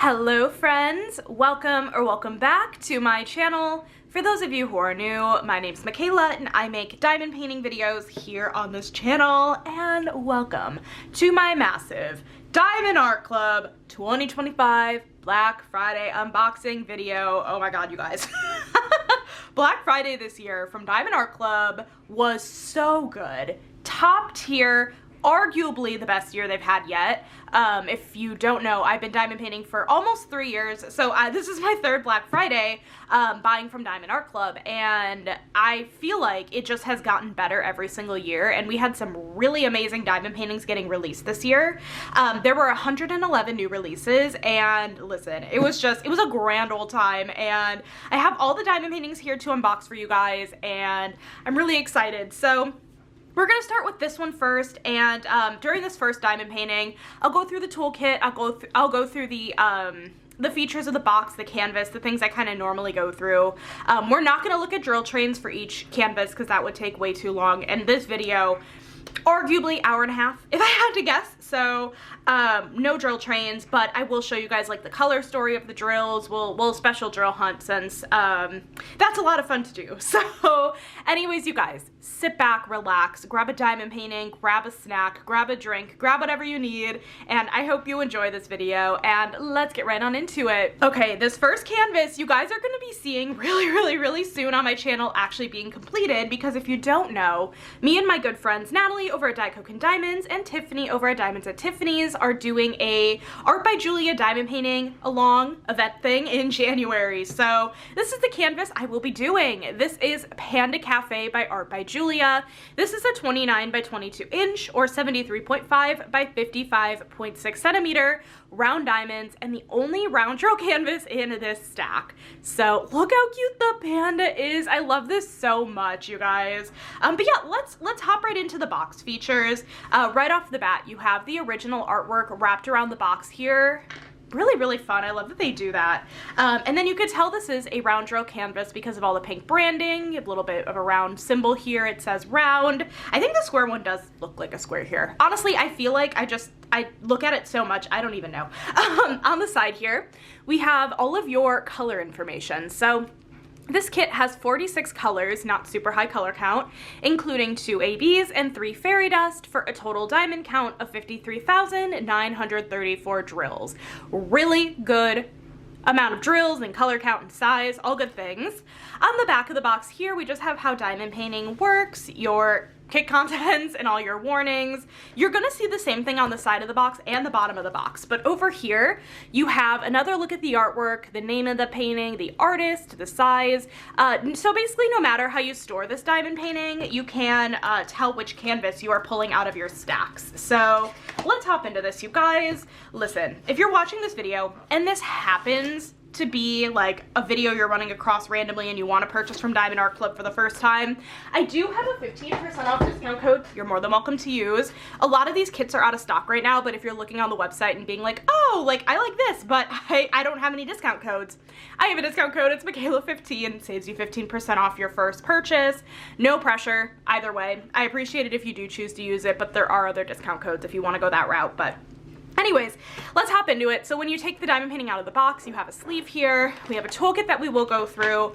Hello friends, welcome back to my channel. For those of you who are new, my name's Michaela and I make diamond painting videos here on this channel, and welcome to my massive Diamond Art Club 2025 Black Friday unboxing video. Oh my god, you guys. Black Friday this year from Diamond Art Club was so good. Top tier, arguably the best year they've had yet. If you don't know, I've been diamond painting for almost 3 years, so this is my third Black Friday buying from Diamond Art Club, and I feel like it just has gotten better every single year, and we had some really amazing diamond paintings getting released this year. There were 111 new releases, and listen, it was a grand old time, and I have all the diamond paintings here to unbox for you guys, and I'm really excited. So we're gonna start with this one first, and during this first diamond painting, I'll go through the toolkit, I'll go through the features of the box, the canvas, the things I kind of normally go through. We're not gonna look at drill trains for each canvas because that would take way too long, and this video, arguably hour and a half if I had to guess. So no drill trains, but I will show you guys like the color story of the drills. We'll special drill hunt since that's a lot of fun to do. So anyways, you guys, sit back, relax, grab a diamond painting, grab a snack, grab a drink, grab whatever you need, and I hope you enjoy this video, and let's get right on into it. Okay, this first canvas you guys are going to be seeing really soon on my channel actually being completed, because if you don't know, me and my good friends Natalie over at Die Coke and Diamonds and Tiffany over at Diamonds at Tiffany's are doing a Art by Julia diamond painting along event thing in January. So this is the canvas I will be doing. This is Panda Cafe by Art by Julia. This is a 29 by 22 inch or 73.5 by 55.6 centimeter round diamonds, and the only round drill canvas in this stack. So look how cute the panda is. I love this so much, you guys. But yeah, let's hop right into the box features. Right off the bat, you have the original artwork wrapped around the box here. Really fun. I love that they do that. And then you could tell this is a round drill canvas because of all the pink branding, a little bit of a round symbol here. It says round. I think the square one does look like a square here. Honestly, I feel like I look at it so much, I don't even know. On the side here, we have all of your color information. So this kit has 46 colors, not super high color count, including 2 ABs and 3 fairy dust for a total diamond count of 53,934 drills. Really good amount of drills and color count and size, all good things. On the back of the box here, we just have how diamond painting works, your kit contents, and all your warnings. You're gonna see the same thing on the side of the box and the bottom of the box, but over here you have another look at the artwork, the name of the painting, the artist, the size. So basically, no matter how you store this diamond painting, you can tell which canvas you are pulling out of your stacks. So let's hop into this, you guys. Listen, if you're watching this video and this happens to be like a video you're running across randomly and you want to purchase from Diamond Art Club for the first time, I do have a 15% off discount code you're more than welcome to use. A lot of these kits are out of stock right now, but if you're looking on the website and being like, oh, like I like this, but I don't have any discount codes, I have a discount code. It's Michaela15, saves you 15% off your first purchase. No pressure either way. I appreciate it if you do choose to use it, but there are other discount codes if you want to go that route. But anyways, let's hop into it. So when you take the diamond painting out of the box, you have a sleeve here. We have a toolkit that we will go through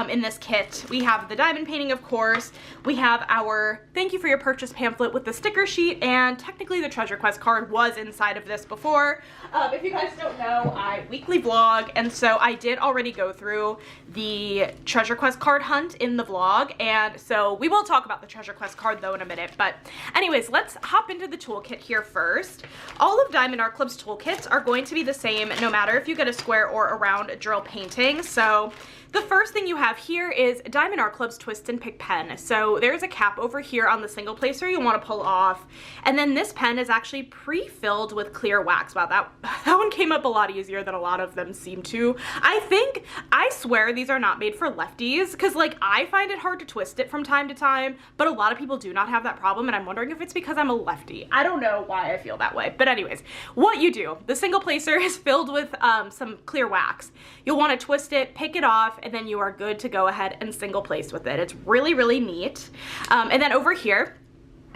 in this kit. We have the diamond painting, of course. We have our thank you for your purchase pamphlet with the sticker sheet, and technically the treasure quest card was inside of this before. If you guys don't know, I weekly vlog, and so I did already go through the treasure quest card hunt in the vlog, and so we will talk about the treasure quest card though in a minute. But anyways, let's hop into the toolkit here first. All of Diamond Art Club's toolkits are going to be the same no matter if you get a square or a round drill painting. So the first thing you have here is Diamond Art Club's Twist and Pick pen. So there's a cap over here on the single placer you want to pull off, and then this pen is actually pre-filled with clear wax. Wow, that one came up a lot easier than a lot of them seem to. I swear these are not made for lefties, because like I find it hard to twist it from time to time, but a lot of people do not have that problem, and I'm wondering if it's because I'm a lefty. I don't know why I feel that way, but anyways, what you do, the single placer is filled with some clear wax. You'll want to twist it, pick it off, and then you are good to go ahead and single place with it. It's really neat. And then over here,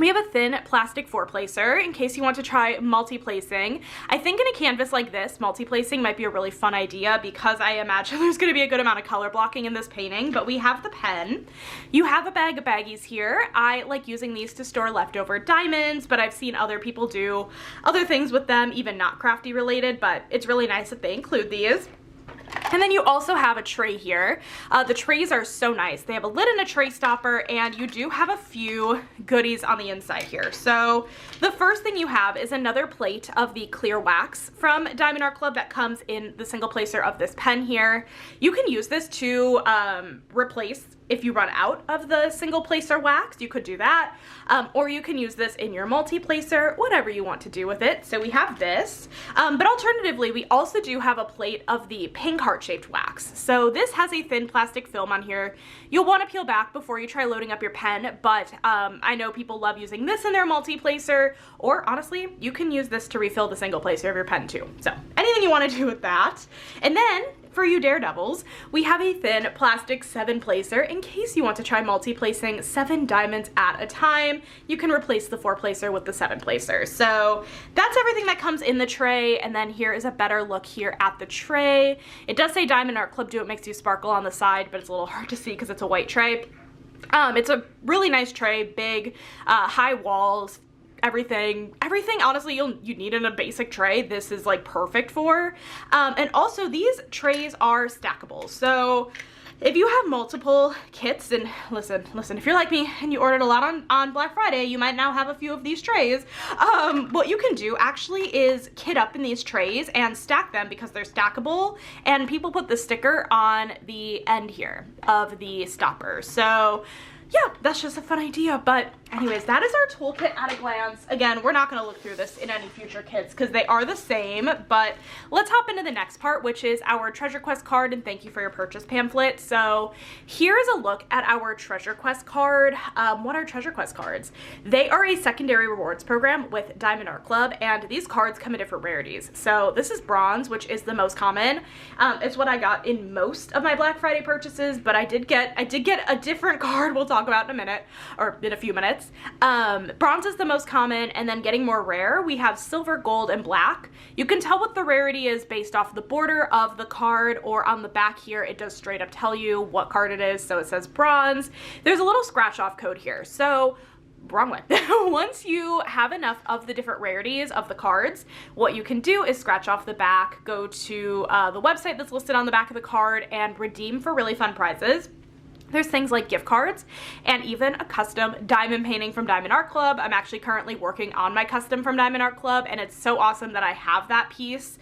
We have a thin plastic 4-placer in case you want to try multi-placing. I think in a canvas like this, multi-placing might be a really fun idea because I imagine there's going to be a good amount of color blocking in this painting, but we have the pen. You have a bag of baggies here. I like using these to store leftover diamonds, but I've seen other people do other things with them, even not crafty related, but it's really nice that they include these. And then you also have a tray here. The trays are so nice. They have a lid and a tray stopper, and you do have a few goodies on the inside here. So the first thing you have is another plate of the clear wax from Diamond Art Club that comes in the single placer of this pen here. You can use this to replace if you run out of the single placer wax, you could do that. Or you can use this in your multi-placer, whatever you want to do with it. So we have this, but alternatively, we also do have a plate of the pink heart-shaped wax. So this has a thin plastic film on here. You'll want to peel back before you try loading up your pen, but I know people love using this in their multi-placer, or honestly, you can use this to refill the single placer of your pen too. So anything you want to do with that. And then, for you daredevils, we have a thin plastic 7-placer in case you want to try multi-placing 7 diamonds at a time. You can replace the 4-placer with the 7-placer. So that's everything that comes in the tray, and then here is a better look here at the tray. It does say Diamond Art Club Do It Makes You Sparkle on the side, but it's a little hard to see because it's a white tray. It's a really nice tray, big, high walls, everything honestly you need in a basic tray, this is like perfect for. And also these trays are stackable, so if you have multiple kits, and listen, if you're like me and you ordered a lot on Black Friday, you might now have a few of these trays. What you can do actually is kit up in these trays and stack them because they're stackable, and people put the sticker on the end here of the stopper. So yeah, that's just a fun idea. But anyways, that is our toolkit at a glance. Again, we're not going to look through this in any future kits because they are the same, but let's hop into the next part, which is our treasure quest card and thank you for your purchase pamphlet. So here is a look at our treasure quest card. What are treasure quest cards? They are a secondary rewards program with Diamond Art Club, and these cards come in different rarities. So this is bronze, which is the most common. It's what I got in most of my Black Friday purchases, but I did get a different card we'll talk about in a minute, or in a few minutes. Bronze is the most common, and then getting more rare, we have silver, gold, and black. You can tell what the rarity is based off the border of the card, or on the back here, it does straight up tell you what card it is, so it says bronze. There's a little scratch off code here, so wrong one. Once you have enough of the different rarities of the cards, what you can do is scratch off the back, go to the website that's listed on the back of the card, and redeem for really fun prizes. There's things like gift cards and even a custom diamond painting from Diamond Art Club. I'm actually currently working on my custom from Diamond Art Club, and it's so awesome that I have that piece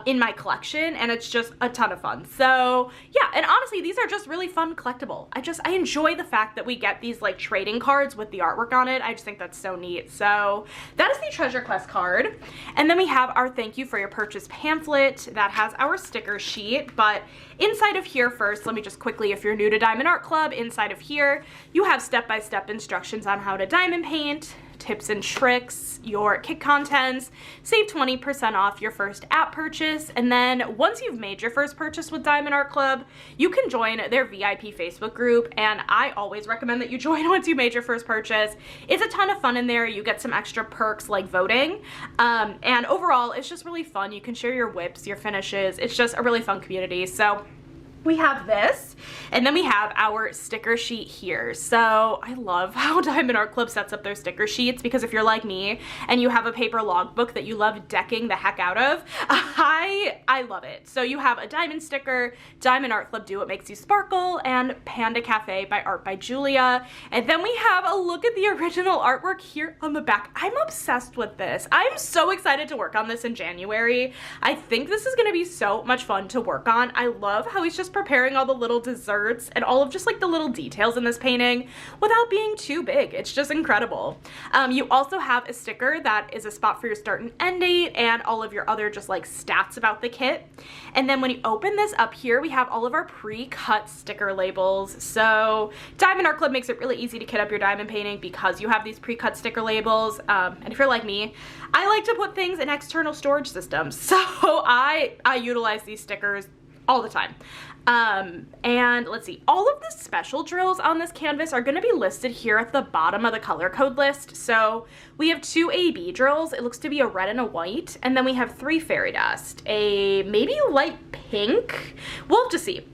in my collection, and it's just a ton of fun. So yeah, and honestly, these are just really fun collectible. I enjoy the fact that we get these like trading cards with the artwork on it. I just think that's so neat. So that is the treasure quest card. And then we have our thank you for your purchase pamphlet that has our sticker sheet, but inside of here first, let me just quickly, if you're new to Diamond Art Club, inside of here, you have step-by-step instructions on how to diamond paint, tips and tricks, your kit contents, save 20% off your first app purchase, and then once you've made your first purchase with Diamond Art Club, you can join their VIP Facebook group, and I always recommend that you join once you made your first purchase. It's a ton of fun in there. You get some extra perks like voting, and overall, it's just really fun. You can share your whips, your finishes. It's just a really fun community. So we have this, and then we have our sticker sheet here. So I love how Diamond Art Club sets up their sticker sheets, because if you're like me and you have a paper logbook that you love decking the heck out of, I love it. So you have a diamond sticker, Diamond Art Club Do What Makes You Sparkle, and Panda Cafe by Art by Julia. And then we have a look at the original artwork here on the back. I'm obsessed with this. I'm so excited to work on this in January. I think this is gonna be so much fun to work on. I love how he's just preparing all the little desserts and all of just like the little details in this painting without being too big. It's just incredible. You also have a sticker that is a spot for your start and end date and all of your other just like stats about the kit. And then when you open this up here, we have all of our pre-cut sticker labels. So Diamond Art Club makes it really easy to kit up your diamond painting because you have these pre-cut sticker labels. And if you're like me, I like to put things in external storage systems. So I utilize these stickers all the time. And let's see, all of the special drills on this canvas are going to be listed here at the bottom of the color code list. So we have 2 AB drills. It looks to be a red and a white. And then we have 3 fairy dust, a maybe light pink. We'll have to see.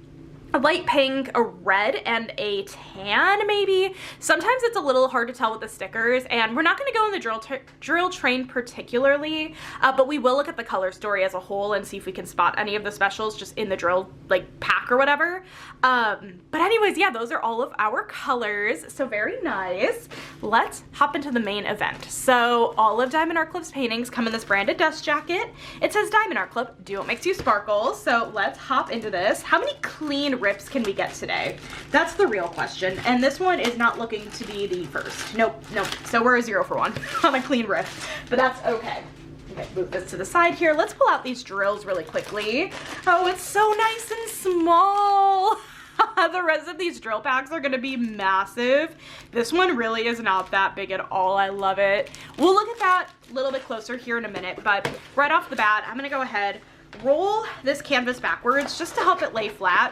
A light pink, a red, and a tan, maybe. Sometimes it's a little hard to tell with the stickers, and we're not going to go in the drill train particularly, but we will look at the color story as a whole and see if we can spot any of the specials just in the drill, like, pack or whatever. But anyways, yeah, those are all of our colors, so very nice. Let's hop into the main event. So all of Diamond Art Club's paintings come in this branded dust jacket. It says Diamond Art Club, do what makes you sparkle. So let's hop into this. How many clean rips can we get today? That's the real question. And this one is not looking to be the first. Nope. So we're a 0 for 1 on a clean rip, but that's okay. Okay, move this to the side here. Let's pull out these drills really quickly. Oh, it's so nice and small. The rest of these drill packs are going to be massive. This one really is not that big at all. I love it. We'll look at that a little bit closer here in a minute, but right off the bat, I'm going to go ahead, roll this canvas backwards just to help it lay flat.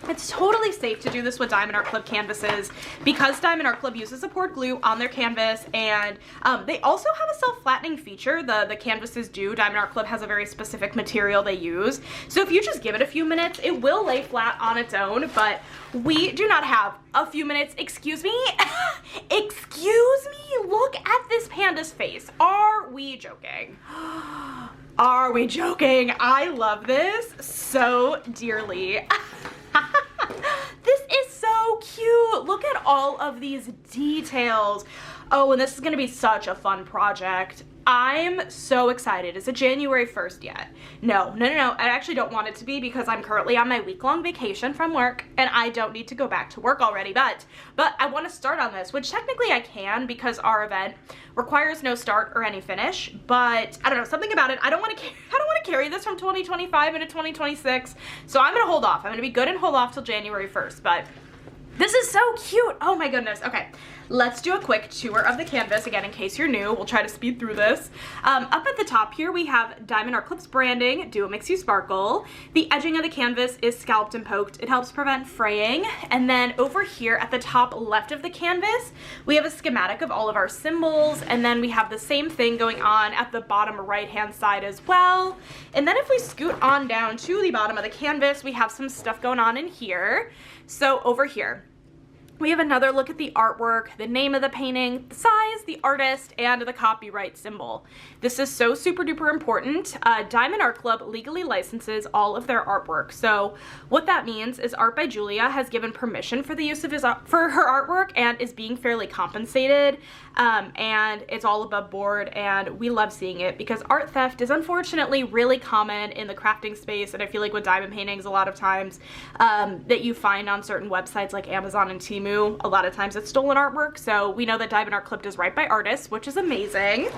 It's totally safe to do this with Diamond Art Club canvases because Diamond Art Club uses a poured glue on their canvas, and they also have a self-flattening feature. The canvases do. Diamond Art Club has a very specific material they use. So if you just give it a few minutes, it will lay flat on its own, but we do not have a few minutes. Excuse me? Excuse me? Look at this panda's face. Are we joking? Are we joking? I love this so dearly. This is so cute. Look at all of these details. Oh, and this is gonna be such a fun project. I'm so excited. Is it January 1st yet? No. I actually don't want it to be because I'm currently on my week-long vacation from work and I don't need to go back to work already, but I want to start on this, which technically I can because our event requires no start or any finish, but I don't know, something about it. I don't want to carry this from 2025 into 2026, so I'm going to hold off. I'm going to be good and hold off till January 1st, but this is so cute. Oh my goodness. Okay, let's do a quick tour of the canvas again in case you're new. We'll try to speed through this. Up at the top here we have Diamond Art Club's branding, Do What Makes You Sparkle. The edging of the canvas is scalped and poked. It helps prevent fraying. And then over here at the top left of the canvas, we have a schematic of all of our symbols, and then we have the same thing going on at the bottom right hand side as well. And then if we scoot on down to the bottom of the canvas, we have some stuff going on in here. So over here, we have another look at the artwork, the name of the painting, the size, the artist, and the copyright symbol. This is so super duper important. Diamond Art Club legally licenses all of their artwork. So what that means is Art by Julia has given permission for the use of for her artwork and is being fairly compensated. And it's all above board, and we love seeing it because art theft is unfortunately really common in the crafting space, and I feel like with diamond paintings a lot of times that you find on certain websites like Amazon and Temu, a lot of times it's stolen artwork. So we know that Diamond Art Club does right by artists, which is amazing.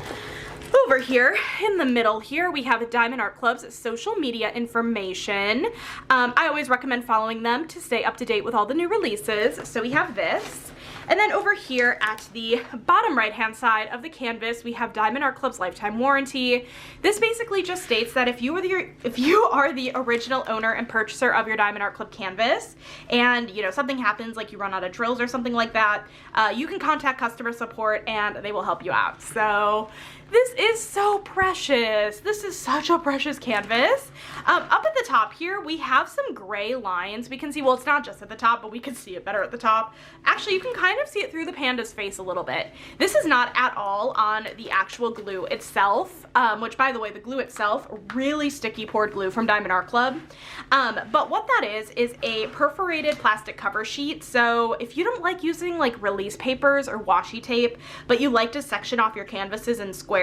Over here in the middle here we have Diamond Art Club's social media information. I always recommend following them to stay up to date with all the new releases. So we have this. And then over here at the bottom right hand side of the canvas, we have Diamond Art Club's lifetime warranty. This basically just states that if you are the original owner and purchaser of your Diamond Art Club canvas, and you know something happens, like you run out of drills or something like that, you can contact customer support and they will help you out. So this is so precious. This is such a precious canvas. Up at the top here, we have some gray lines. We can see, well, it's not just at the top, but we can see it better at the top. Actually, you can kind of see it through the panda's face a little bit. This is not at all on the actual glue itself, which, by the way, the glue itself, really sticky poured glue from Diamond Art Club. But what that is a perforated plastic cover sheet. So if you don't like using like release papers or washi tape, but you like to section off your canvases in squares,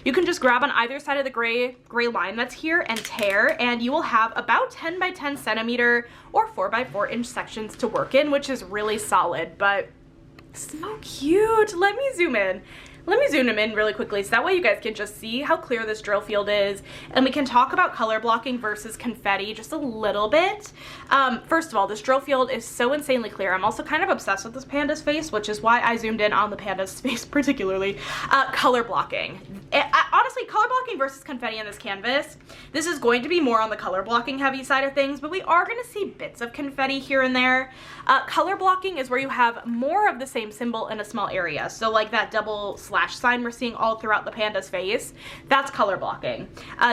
you can just grab on either side of the gray line that's here and tear, and you will have about 10 by 10 centimeter or 4 by 4 inch sections to work in, which is really solid, but so cute. Let me zoom in. Let me zoom them in really quickly so that way you guys can just see how clear this drill field is, and we can talk about color blocking versus confetti just a little bit. First of all, this drill field is so insanely clear. I'm also kind of obsessed with this panda's face, which is why I zoomed in on the panda's face particularly. Color blocking. Honestly, color blocking versus confetti on this canvas, This is going to be more on the color blocking heavy side of things, but we are going to see bits of confetti here and there. Color blocking is where you have more of the same symbol in a small area. So like that double slash sign we're seeing all throughout the panda's face, that's color blocking.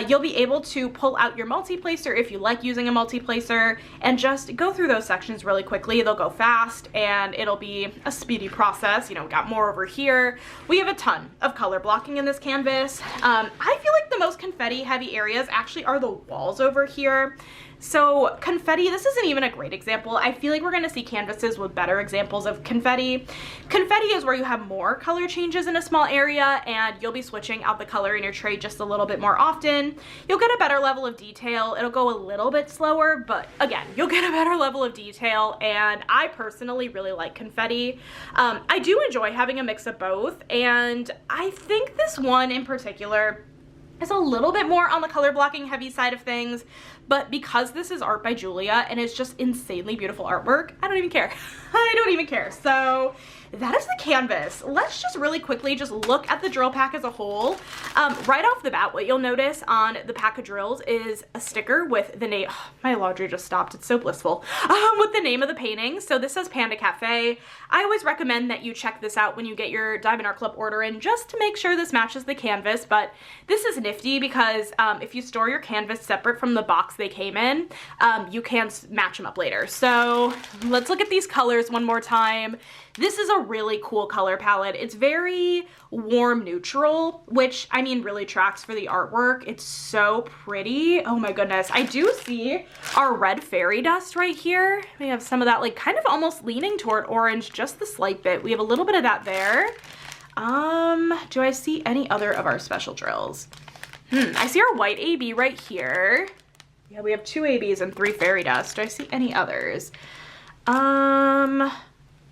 You'll be able to pull out your multi-placer if you like using a multi-placer and just go through those sections really quickly. They'll go fast and it'll be a speedy process. You know, we got more over here. We have a ton of color blocking in this canvas. I feel like the most confetti heavy areas actually are the walls over here. So confetti, this isn't even a great example. I feel like we're going to see canvases with better examples of confetti. Confetti is where you have more color changes in a small area and you'll be switching out the color in your tray just a little bit more often. You'll get a better level of detail. It'll go a little bit slower, but again, you'll get a better level of detail, and I personally really like confetti. I do enjoy having a mix of both, and I think this one in particular is a little bit more on the color blocking heavy side of things, but because this is art by Julia and it's just insanely beautiful artwork, I don't even care. I don't even care. So that is the canvas. Let's just really quickly just look at the drill pack as a whole. Right off the bat, what you'll notice on the pack of drills is a sticker with the name. Oh, my laundry just stopped. It's so blissful. With the name of the painting. So this says Panda Cafe. I always recommend that you check this out when you get your Diamond Art Club order in, just to make sure this matches the canvas. But this is nifty because if you store your canvas separate from the box they came in, you can match them up later. So let's look at these colors one more time. This is a really cool color palette. It's very warm neutral, which I mean really tracks for the artwork. It's so pretty. Oh my goodness. I do see our red fairy dust right here. We have some of that, like kind of almost leaning toward orange, just the slight bit. We have a little bit of that there. Do I see any other of our special drills? I see our white AB right here. Yeah, we have 2 ABs and 3 fairy dust. Do I see any others?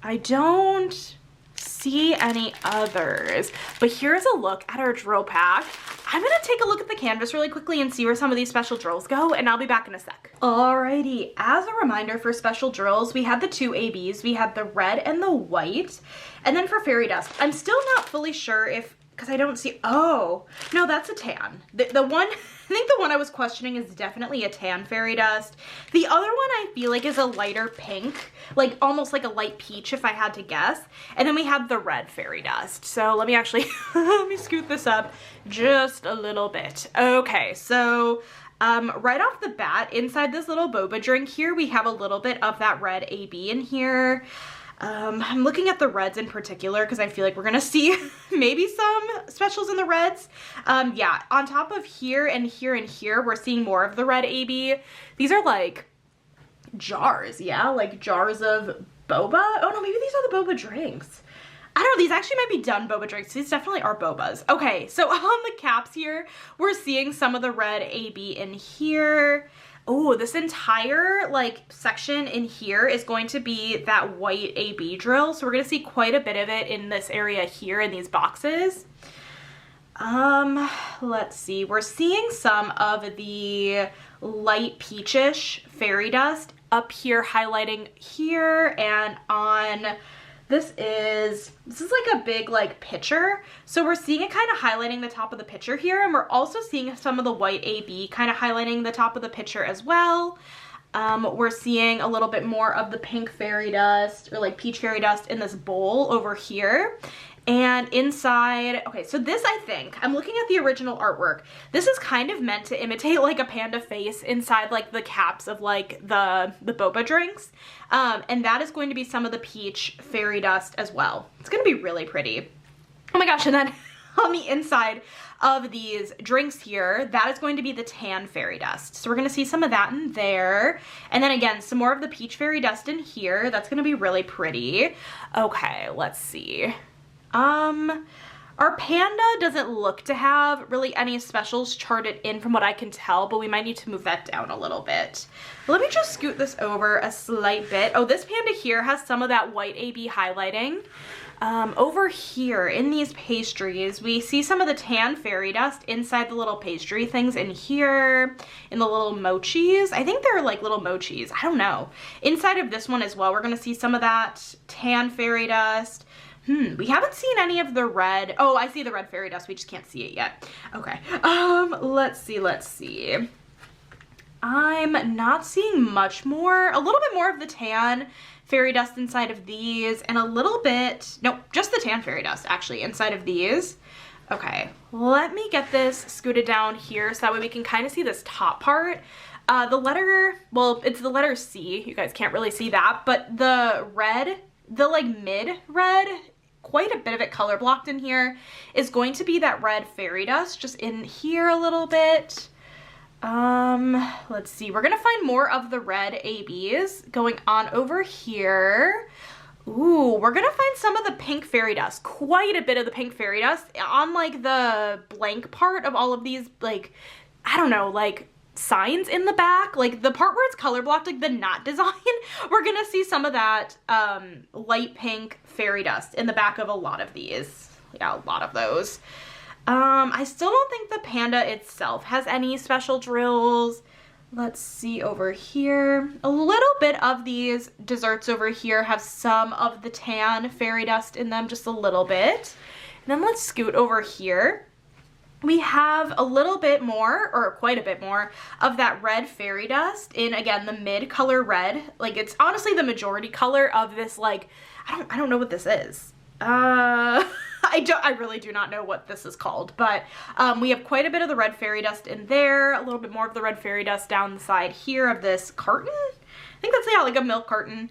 I don't see any others, but here's a look at our drill pack. I'm gonna take a look at the canvas really quickly and see where some of these special drills go, and I'll be back in a sec. Alrighty, as a reminder for special drills, we had the 2 ABs, we had the red and the white, and then for fairy dust, I'm still not fully sure if, because I don't see, oh, no, that's a tan. The one, I think the one I was questioning is definitely a tan fairy dust. The other one I feel like is a lighter pink, like almost like a light peach if I had to guess. And then we have the red fairy dust. So let me actually, let me scoot this up just a little bit. Okay, so right off the bat, inside this little boba drink here, we have a little bit of that red AB in here. I'm looking at the reds in particular because I feel like we're gonna see maybe some specials in the reds. Yeah, on top of here and here and here, we're seeing more of the red AB. These are like jars, yeah, like jars of boba. Oh no, maybe these are the boba drinks. I don't know, these actually might be done boba drinks. These definitely are bobas. Okay, so on the caps here, we're seeing some of the red AB in here. Oh, this entire like section in here is going to be that white AB drill. So we're going to see quite a bit of it in this area here in these boxes. Let's see. We're seeing some of the light peachish fairy dust up here highlighting here and on. This is like a big like picture. So we're seeing it kind of highlighting the top of the picture here, and we're also seeing some of the white AB kind of highlighting the top of the picture as well. We're seeing a little bit more of the pink fairy dust or like peach fairy dust in this bowl over here. And inside, okay, so this, I think, I'm looking at the original artwork. This is kind of meant to imitate like a panda face inside like the caps of like the boba drinks. And that is going to be some of the peach fairy dust as well. It's gonna be really pretty. Oh my gosh, and then on the inside of these drinks here, that is going to be the tan fairy dust. So we're gonna see some of that in there. And then again, some more of the peach fairy dust in here. That's gonna be really pretty. Okay, let's see. Our panda doesn't look to have really any specials charted in from what I can tell, but we might need to move that down a little bit. Let me just scoot this over a slight bit. Oh, this panda here has some of that white AB highlighting. Over here in these pastries, we see some of the tan fairy dust inside the little pastry things in here, in the little mochis. I think they're like little mochis. I don't know. Inside of this one as well, we're going to see some of that tan fairy dust. We haven't seen any of the red. Oh, I see the red fairy dust. We just can't see it yet. Okay. Let's see. I'm not seeing much more. A little bit more of the tan fairy dust inside of these, and a little bit, nope, just the tan fairy dust actually inside of these. Okay, let me get this scooted down here so that way we can kind of see this top part. The letter, well, it's the letter C. You guys can't really see that, but the red, the like mid red, quite a bit of it color blocked in here, is going to be that red fairy dust just in here a little bit. Let's see, we're gonna find more of the red ABs going on over here. Ooh, we're gonna find some of the pink fairy dust, quite a bit of the pink fairy dust on like the blank part of all of these, like, I don't know, like signs in the back, like the part where it's color blocked, like the knot design. We're gonna see some of that light pink fairy dust in the back of a lot of these. Yeah, a lot of those. I still don't think the Panda itself has any special drills. Let's see over here. A little bit of these desserts over here have some of the tan fairy dust in them, just a little bit. And then let's scoot over here. We have a little bit more, or quite a bit more, of that red fairy dust in, again, the mid color red. Like, it's honestly the majority color of this, like, I don't know what this is. I really do not know what this is called, but we have quite a bit of the red fairy dust in there, a little bit more of the red fairy dust down the side here of this carton. I think that's, yeah, like a milk carton.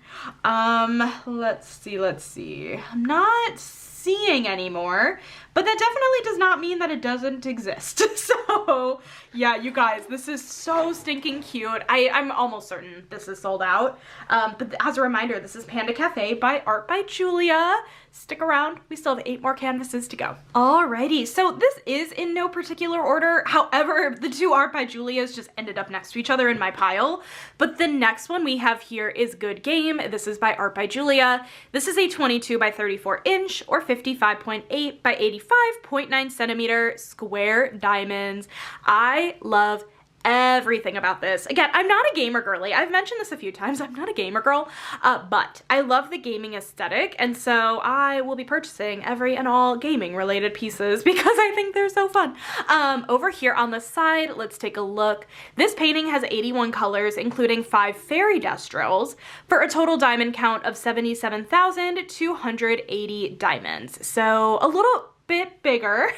Let's see. I'm not seeing anymore, but that definitely does not mean that it doesn't exist. So yeah, you guys, this is so stinking cute. I'm almost certain this is sold out. But as a reminder, this is Panda Cafe by Art by Julia. Stick around, we still have 8 more canvases to go. Alrighty, so this is in no particular order. However, the 2 Art by Julias just ended up next to each other in my pile. But the next one we have here is Good Game. This is by Art by Julia. This is a 22 by 34 inch or 55.8 by 85.9 centimeter square diamonds. I love everything about this. Again, I'm not a gamer girly. I've mentioned this a few times. I'm not a gamer girl, but I love the gaming aesthetic, and so I will be purchasing every and all gaming related pieces because I think they're so fun. Over here on the side, let's take a look. This painting has 81 colors, including 5 fairy dust drills, for a total diamond count of 77,280 diamonds. So a little bit bigger.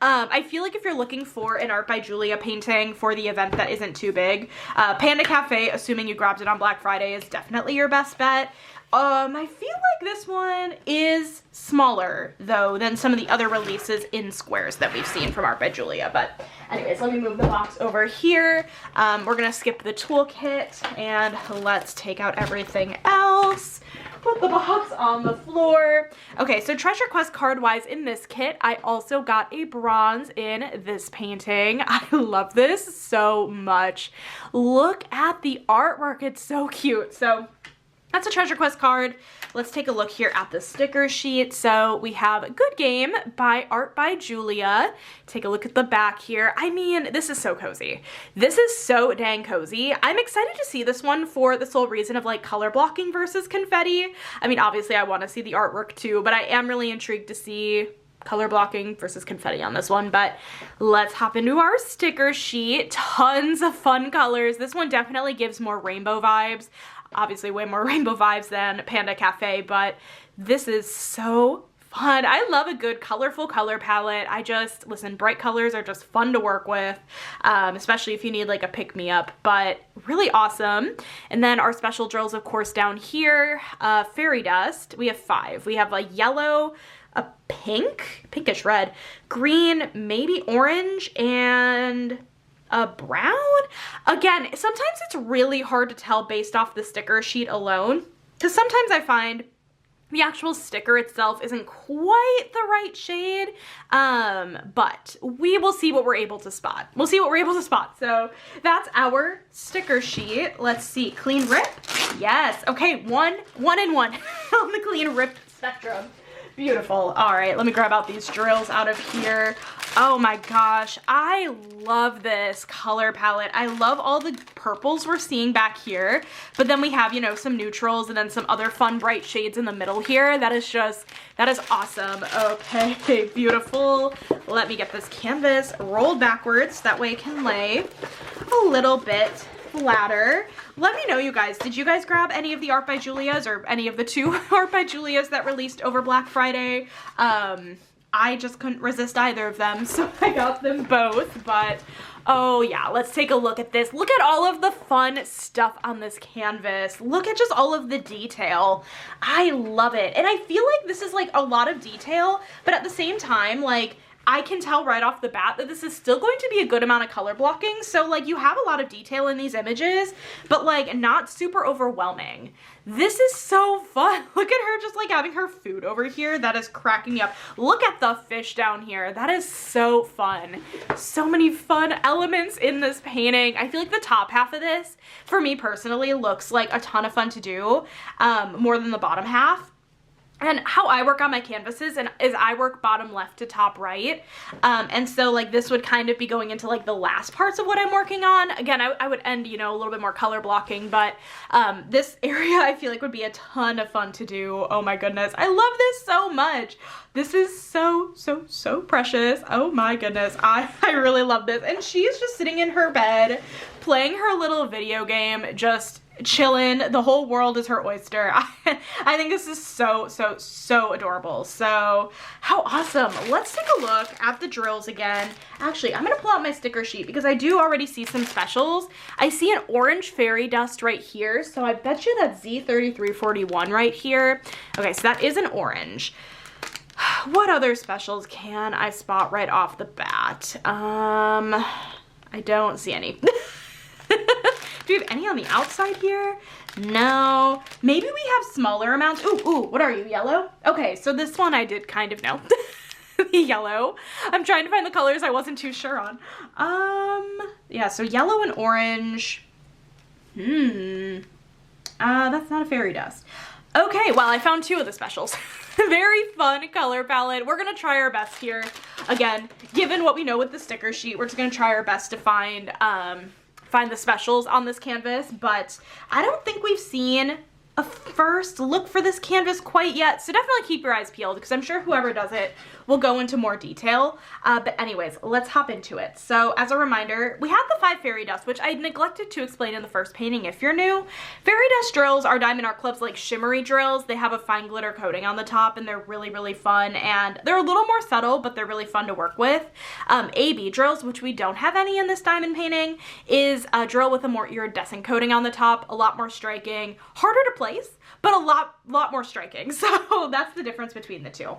I feel like if you're looking for an Art by Julia painting for the event that isn't too big, Panda Cafe, assuming you grabbed it on Black Friday, is definitely your best bet. I feel like this one is smaller, though, than some of the other releases in squares that we've seen from Art by Julia. But anyways, let me move the box over here. We're gonna skip the toolkit and let's take out everything else. Put the box on the floor. Okay, so Treasure Quest card-wise in this kit, I also got a bronze in this painting. I love this so much. Look at the artwork, it's so cute. So that's a Treasure Quest card. Let's take a look here at the sticker sheet. So we have Good Game by Art by Julia. Take a look at the back here. I mean, this is so cozy. This is so dang cozy. I'm excited to see this one for the sole reason of like color blocking versus confetti. I mean, obviously I want to see the artwork too, but I am really intrigued to see color blocking versus confetti on this one. But let's hop into our sticker sheet. Tons of fun colors. This one definitely gives more rainbow vibes. Obviously way more rainbow vibes than Panda Cafe, but this is so fun. I love a good colorful color palette. Listen, bright colors are just fun to work with, especially if you need like a pick-me-up, but really awesome. And then our special drills, of course, down here, fairy dust. We have 5. We have a yellow, a pink, pinkish red, green, maybe orange, and a brown? Again, sometimes it's really hard to tell based off the sticker sheet alone, because sometimes I find the actual sticker itself isn't quite the right shade, but we will see what we're able to spot. We'll see what we're able to spot. So that's our sticker sheet. Let's see, clean rip? Yes, okay, one and one on the clean rip spectrum. Beautiful. All right, let me grab out these drills out of here. Oh my gosh, I love this color palette. I love all the purples we're seeing back here, but then we have, you know, some neutrals and then some other fun bright shades in the middle here. That is awesome. Okay, beautiful. Let me get this canvas rolled backwards. That way it can lay a little bit flatter. Let me know, you guys, did you guys grab any of the Art by Julia's or any of the 2 Art by Julia's that released over Black Friday? I just couldn't resist either of them, so I got them both. But oh yeah, let's take a look at this. Look at all of the fun stuff on this canvas. Look at just all of the detail. I love it. And I feel like this is like a lot of detail, but at the same time, like, I can tell right off the bat that this is still going to be a good amount of color blocking. So like, you have a lot of detail in these images, but like not super overwhelming. This is so fun. Look at her just like having her food over here. That is cracking me up. Look at the fish down here. That is so fun. So many fun elements in this painting. I feel like the top half of this, for me personally, looks like a ton of fun to do, more than the bottom half. And how I work on my canvases is I work bottom left to top right. And so like this would kind of be going into like the last parts of what I'm working on. Again, I would end, you know, a little bit more color blocking, but this area I feel like would be a ton of fun to do. Oh my goodness. I love this so much. This is so, so, so precious. Oh my goodness. I really love this. And she's just sitting in her bed playing her little video game, just chilling. The whole world is her oyster. I think this is so, so, so adorable. So how awesome. Let's take a look at the drills again. Actually, I'm gonna pull out my sticker sheet because I do already see some specials. I see an orange fairy dust right here, so I bet you that's Z3341 right here. Okay, so that is an orange. What other specials can I spot right off the bat? I don't see any. Do we have any on the outside here? No. Maybe we have smaller amounts. Ooh, what are you, yellow? Okay, so this one I did kind of know. The yellow. I'm trying to find the colors I wasn't too sure on. Yeah, so yellow and orange. That's not a fairy dust. Okay, well, I found 2 of the specials. Very fun color palette. We're gonna try our best here. Again, given what we know with the sticker sheet, we're just gonna try our best to find the specials on this canvas, but I don't think we've seen a first look for this canvas quite yet, so definitely keep your eyes peeled because I'm sure whoever does it will go into more detail. But anyways, let's hop into it. So as a reminder, we have the 5 fairy dust, which I neglected to explain in the first painting if you're new. Fairy dust drills are Diamond Art Club's like shimmery drills. They have a fine glitter coating on the top and they're really, really fun, and they're a little more subtle, but they're really fun to work with. AB drills, which we don't have any in this diamond painting, is a drill with a more iridescent coating on the top, a lot more striking, harder to place, but a lot more striking. So that's the difference between the 2.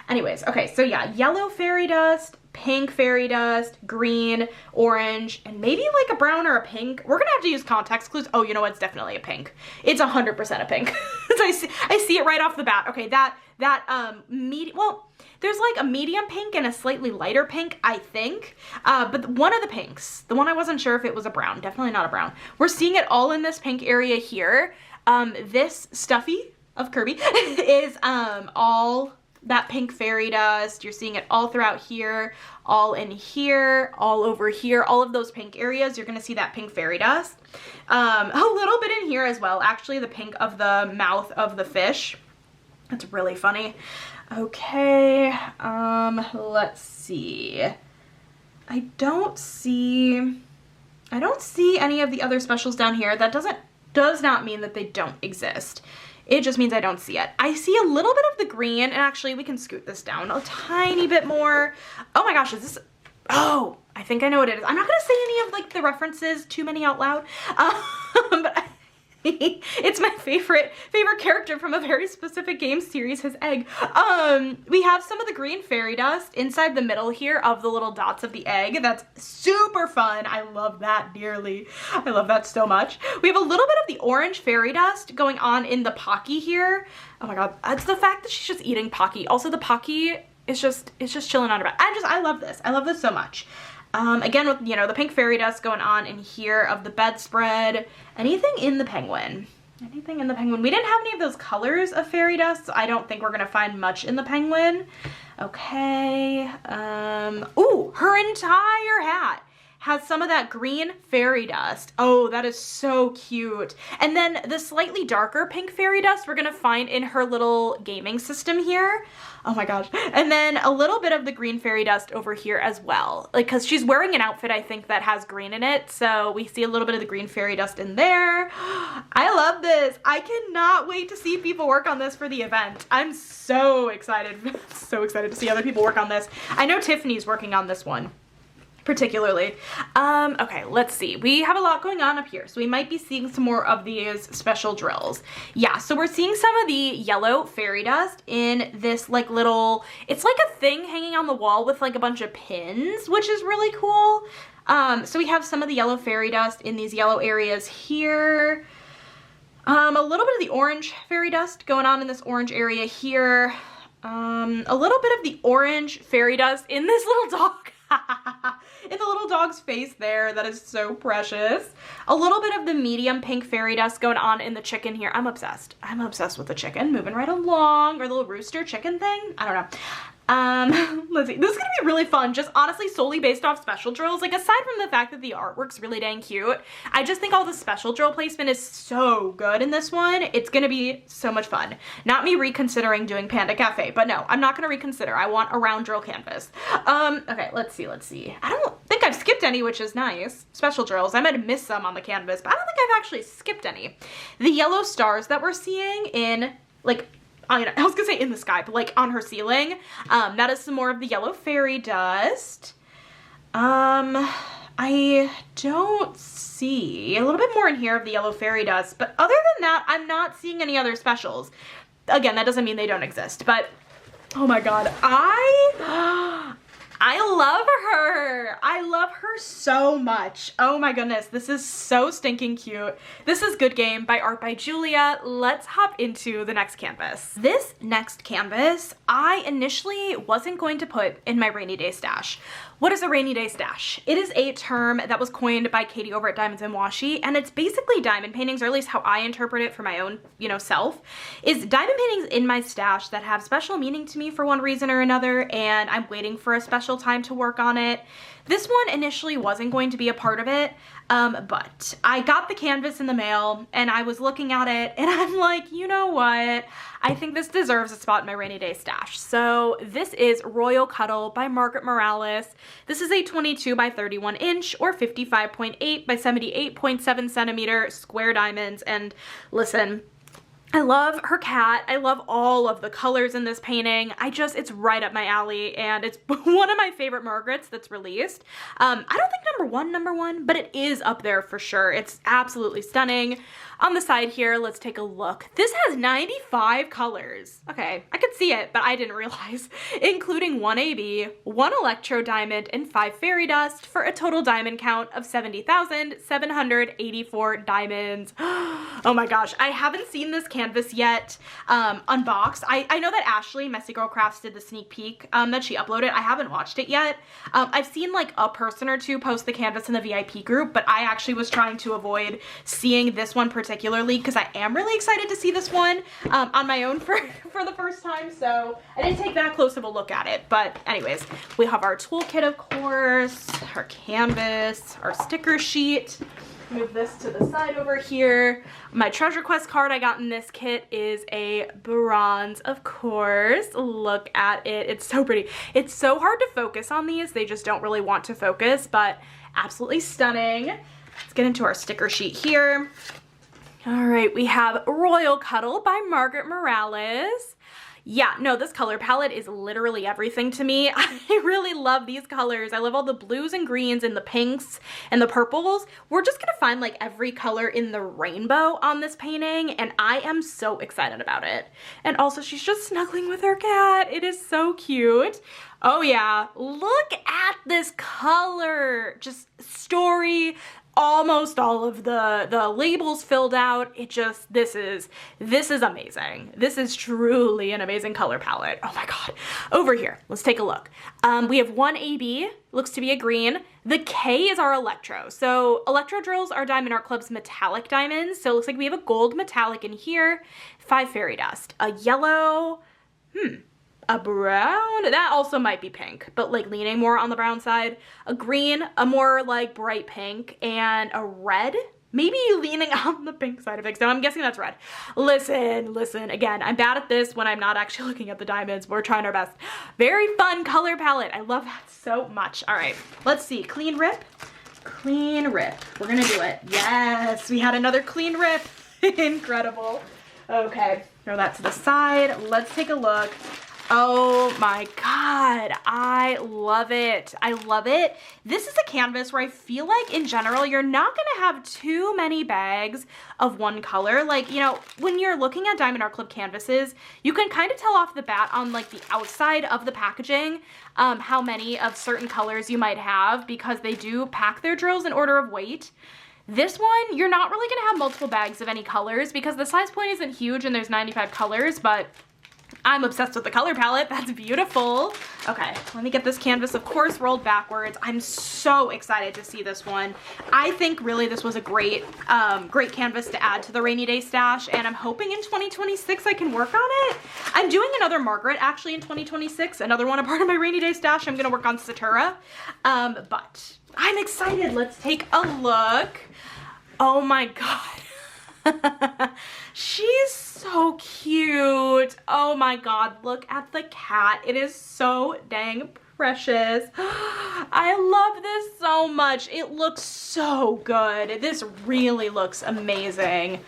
Anyways, okay, so yeah, yellow fairy dust, pink fairy dust, green, orange, and maybe like a brown or a pink. We're gonna have to use context clues. Oh, you know what? It's definitely a pink. It's 100% a pink. So I see it right off the bat. Okay, well, there's like a medium pink and a slightly lighter pink, I think. But one of the pinks, the one I wasn't sure if it was a brown, definitely not a brown. We're seeing it all in this pink area here. This Stuffy of Kirby is all that pink fairy dust. You're seeing it all throughout here, all in here, all over here, all of those pink areas. You're gonna see that pink fairy dust. A little bit in here as well, actually, the pink of the mouth of the fish. That's really funny. Okay, let's see. I don't see any of the other specials down here. That does not mean that they don't exist. It just means I don't see it. I see a little bit of the green, and actually we can scoot this down a tiny bit more. Oh my gosh, is this, oh, I think I know what it is. I'm not gonna say any of like the references, too many out loud, but it's my favorite character from a very specific game series, his egg. We have some of the green fairy dust inside the middle here of the little dots of the egg. That's super fun. I love that dearly. I love that so much. We have a little bit of the orange fairy dust going on in the Pocky here. Oh my god, it's the fact that she's just eating Pocky. Also, the Pocky is just chilling on her back. I love this. I love this so much. Again, with, you know, the pink fairy dust going on in here of the bedspread. Anything in the penguin? Anything in the penguin? We didn't have any of those colors of fairy dust, so I don't think we're gonna find much in the penguin. Okay, ooh, her entire hat has some of that green fairy dust. Oh, that is so cute. And then the slightly darker pink fairy dust we're gonna find in her little gaming system here. Oh my gosh. And then a little bit of the green fairy dust over here as well. Like, cause she's wearing an outfit, I think, that has green in it. So we see a little bit of the green fairy dust in there. I love this. I cannot wait to see people work on this for the event. I'm so excited. So excited to see other people work on this. I know Tiffany's working on this one particularly. Okay, let's see. We have a lot going on up here, so we might be seeing some more of these special drills. Yeah, so we're seeing some of the yellow fairy dust in this like little, it's like a thing hanging on the wall with like a bunch of pins, which is really cool. So we have some of the yellow fairy dust in these yellow areas here. A little bit of the orange fairy dust going on in this orange area here. A little bit of the orange fairy dust in this little dog. In the little dog's face there. That is so precious. A little bit of the medium pink fairy dust going on in the chicken here. I'm obsessed. I'm obsessed with the chicken. Moving right along. Or the little rooster chicken thing. I don't know. Let's see. This is gonna be really fun, just honestly solely based off special drills. Like, aside from the fact that the artwork's really dang cute, I just think all the special drill placement is so good in this one. It's gonna be so much fun. Not me reconsidering doing Panda Cafe, but no, I'm not gonna reconsider. I want a round drill canvas. Okay, let's see. I don't think I've skipped any, which is nice. Special drills. I might have missed some on the canvas, but I don't think I've actually skipped any. The yellow stars that we're seeing in, like, I was gonna say in the sky, but like on her ceiling. That is some more of the yellow fairy dust. I don't see a little bit more in here of the yellow fairy dust, but other than that, I'm not seeing any other specials. Again, that doesn't mean they don't exist, but oh my God, I love her. I love her so much. Oh my goodness, this is so stinking cute. This is Good Game by Art by Julia. Let's hop into the next canvas. This next canvas, I initially wasn't going to put in my rainy day stash. What is a rainy day stash? It is a term that was coined by Katie over at Diamonds and Washi, and it's basically diamond paintings, or at least how I interpret it for my own, self, is diamond paintings in my stash that have special meaning to me for one reason or another, and I'm waiting for a special time to work on it. This one initially wasn't going to be a part of it, but I got the canvas in the mail and I was looking at it and I'm like, you know what? I think this deserves a spot in my rainy day stash. So this is Royal Cuddle by Margaret Morales. This is a 22 by 31 inch or 55.8 by 78.7 centimeter square diamonds. And listen, I love her cat. I love all of the colors in this painting. It's right up my alley, and it's one of my favorite Margarets that's released. I don't think number one, but it is up there for sure. It's absolutely stunning. On the side here, let's take a look. This has 95 colors. Okay, I could see it, but I didn't realize, including 1 AB, 1 electro diamond, and 5 fairy dust for a total diamond count of 70,784 diamonds. Oh my gosh, I haven't seen this canvas yet unboxed. I know that Ashley, Messy Girl Crafts, did the sneak peek that she uploaded. I haven't watched it yet. I've seen like a person or two post the canvas in the VIP group, but I actually was trying to avoid seeing this one particularly because I am really excited to see this one on my own for the first time, so I didn't take that close of a look at it. But anyways, we have our toolkit, of course, our canvas, our sticker sheet. Move this to the side over here. My treasure quest card I got in this kit is a bronze, of course. Look at it. It's so pretty. It's so hard to focus on these. They just don't really want to focus, but absolutely stunning. Let's get into our sticker sheet here. All right, we have Royal Cuddle by Margaret Morales. Yeah, no, this color palette is literally everything to me. I really love these colors. I love all the blues and greens and the pinks and the purples. We're just gonna find like every color in the rainbow on this painting, and I am so excited about it. And also, she's just snuggling with her cat. It is so cute. Oh yeah, look at this color. Just story. Almost all of the labels filled out. This is amazing. This is truly an amazing color palette. Oh my God. Over here, let's take a look. We have 1 AB, looks to be a green. The K is our electro. So electro drills are Diamond Art Club's metallic diamonds. So it looks like we have a gold metallic in here, 5 fairy dust, a yellow, a brown, that also might be pink, but like leaning more on the brown side, a green, a more like bright pink, and a red, maybe leaning on the pink side of things. No, I'm guessing that's red. Listen, again, I'm bad at this when I'm not actually looking at the diamonds. We're trying our best. Very fun color palette. I love that so much. All right, let's see, clean rip. Clean rip. We're gonna do it. Yes, we had another clean rip. Incredible. Okay, throw that to the side. Let's take a look. Oh my God, I love it. I love it. This is a canvas where I feel like in general, you're not gonna have too many bags of one color. Like, you know, when you're looking at Diamond Art Club canvases, you can kind of tell off the bat on like the outside of the packaging how many of certain colors you might have, because they do pack their drills in order of weight. This one, you're not really gonna have multiple bags of any colors because the size point isn't huge and there's 95 colors, but I'm obsessed with the color palette. That's beautiful. Okay, let me get this canvas, of course, rolled backwards. I'm so excited to see this one. I think really this was a great, great canvas to add to the rainy day stash, and I'm hoping in 2026 I can work on it. I'm doing another Margaret actually in 2026, another one a part of my rainy day stash. I'm gonna work on Satura, but I'm excited. Let's take a look. Oh my God. She's so cute. Oh my God, look at the cat. It is so dang precious. I love this so much. It looks so good. This really looks amazing.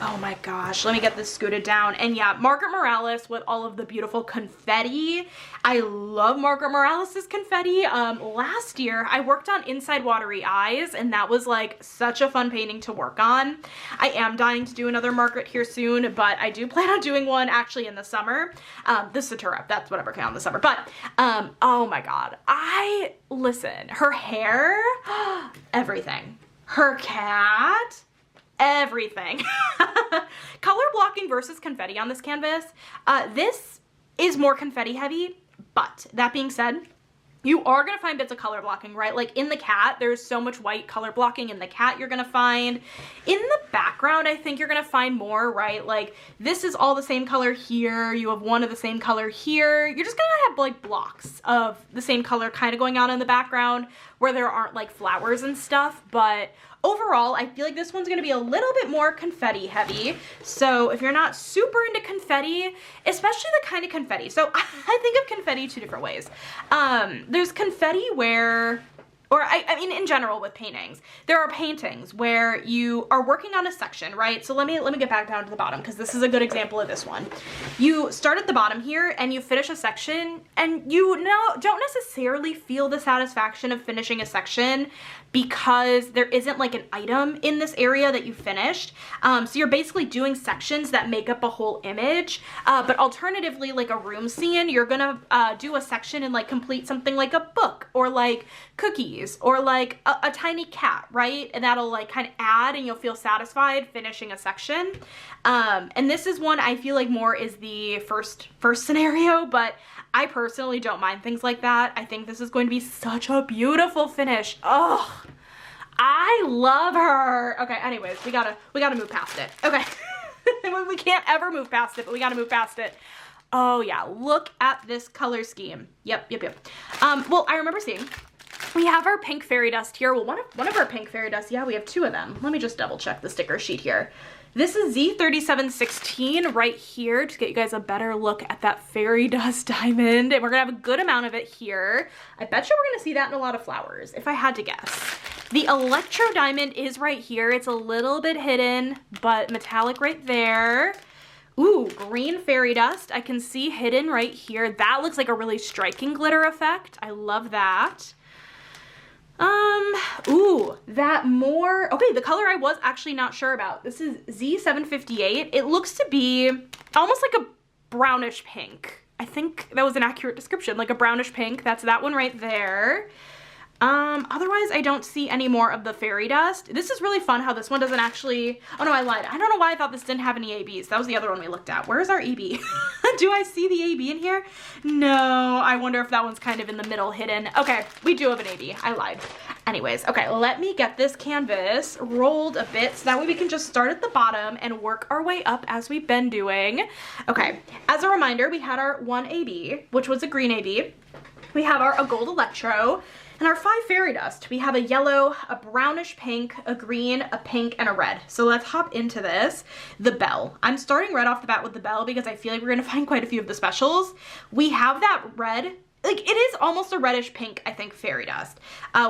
Oh my gosh, let me get this scooted down. And yeah, Margaret Morales with all of the beautiful confetti. I love Margaret Morales's confetti. Last year I worked on Inside Watery Eyes, and that was like such a fun painting to work on. I am dying to do another Margaret here soon, but I do plan on doing one actually in the summer. The Satura, that's whatever came out in the summer. But oh my God, listen, her hair, everything. Her cat, everything. Color blocking versus confetti on this canvas. This is more confetti heavy, but that being said, you are gonna find bits of color blocking, right? Like in the cat, there's so much white color blocking in the cat you're gonna find. In the background, I think you're gonna find more, right? Like this is all the same color here. You have one of the same color here. You're just gonna have like blocks of the same color kind of going on in the background where there aren't like flowers and stuff. But overall, I feel like this one's gonna be a little bit more confetti heavy. So if you're not super into confetti, especially the kind of confetti. So I think of confetti two different ways. There's confetti where, or I mean in general with paintings, there are paintings where you are working on a section, right? So let me get back down to the bottom because this is a good example of this one. You start at the bottom here and you finish a section and you don't necessarily feel the satisfaction of finishing a section because there isn't like an item in this area that you finished. So you're basically doing sections that make up a whole image. But alternatively, like a room scene, you're gonna do a section and like complete something like a book or like cookies or like a tiny cat, right? And that'll like kind of add and you'll feel satisfied finishing a section. And this is one I feel like more is the first scenario, but I personally don't mind things like that. I think this is going to be such a beautiful finish. Oh, I love her. Okay, anyways, we gotta move past it. Okay, we can't ever move past it, but we gotta move past it. Oh yeah, look at this color scheme. Yep. Well, I remember seeing, we have our pink fairy dust here. Well, one of our pink fairy dust, yeah, we have two of them. Let me just double check the sticker sheet here. This is Z3716 right here to get you guys a better look at that fairy dust diamond. And we're gonna have a good amount of it here. I bet you we're gonna see that in a lot of flowers, if I had to guess. The electro diamond is right here. It's a little bit hidden, but metallic right there. Ooh, green fairy dust. I can see hidden right here. That looks like a really striking glitter effect. I love that. Ooh, that more, okay, the color I was actually not sure about. This is Z758. It looks to be almost like a brownish pink. I think that was an accurate description, like a brownish pink. That's that one right there. Otherwise I don't see any more of the fairy dust. This is really fun how this one doesn't actually, oh no, I lied. I don't know why I thought this didn't have any ABs. That was the other one we looked at. Where's our AB? Do I see the AB in here? No, I wonder if that one's kind of in the middle hidden. Okay, we do have an AB, I lied. Anyways, okay, let me get this canvas rolled a bit so that way we can just start at the bottom and work our way up as we've been doing. Okay, as a reminder, we had our 1 AB, which was a green AB. We have our a gold electro and our 5 fairy dust. We have a yellow, a brownish pink, a green, a pink, and a red. So let's hop into this. The bell. I'm starting right off the bat with the bell because I feel like we're gonna find quite a few of the specials. We have that red, like it is almost a reddish pink, I think, fairy dust.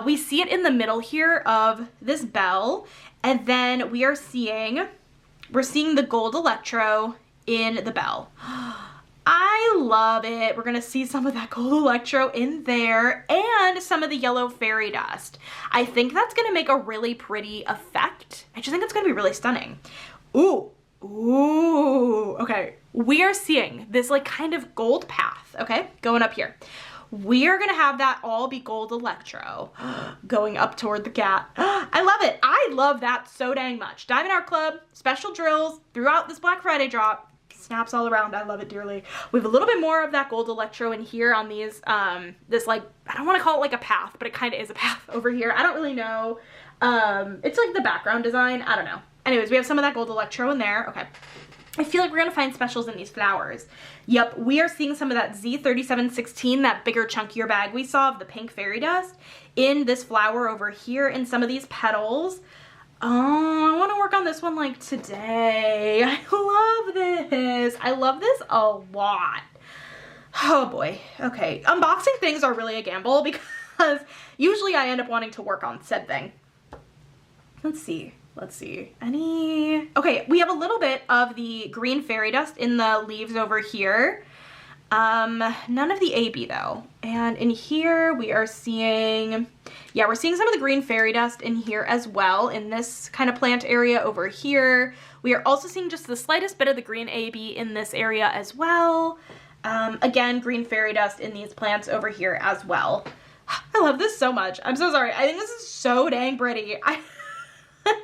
We see it in the middle here of this bell, and then we're seeing the gold electro in the bell. I love it. We're gonna see some of that gold electro in there and some of the yellow fairy dust. I think that's gonna make a really pretty effect. I just think it's gonna be really stunning. Ooh, ooh, okay. We are seeing this like kind of gold path, okay, going up here. We are gonna have that all be gold electro going up toward the cat. I love it. I love that so dang much. Diamond Art Club, special drills throughout this Black Friday drop. Snaps all around. I love it dearly. We have a little bit more of that gold electro in here on these, this like, I don't want to call it like a path, but it kind of is a path over here. I don't really know. It's like the background design. I don't know. Anyways, we have some of that gold electro in there. Okay. I feel like we're going to find specials in these flowers. Yep, we are seeing some of that Z3716, that bigger, chunkier bag we saw of the pink fairy dust in this flower over here in some of these petals. Oh, I want to work on this one like today. I love this. I love this a lot. Oh boy. Okay. Unboxing things are really a gamble because usually I end up wanting to work on said thing. Let's see. Let's see. Okay, we have a little bit of the green fairy dust in the leaves over here. None of the AB though. And in here we are seeing, yeah, we're seeing some of the green fairy dust in here as well in this kind of plant area over here. We are also seeing just the slightest bit of the green AB in this area as well. Again, green fairy dust in these plants over here as well. I love this so much. I'm so sorry. I think this is so dang pretty. I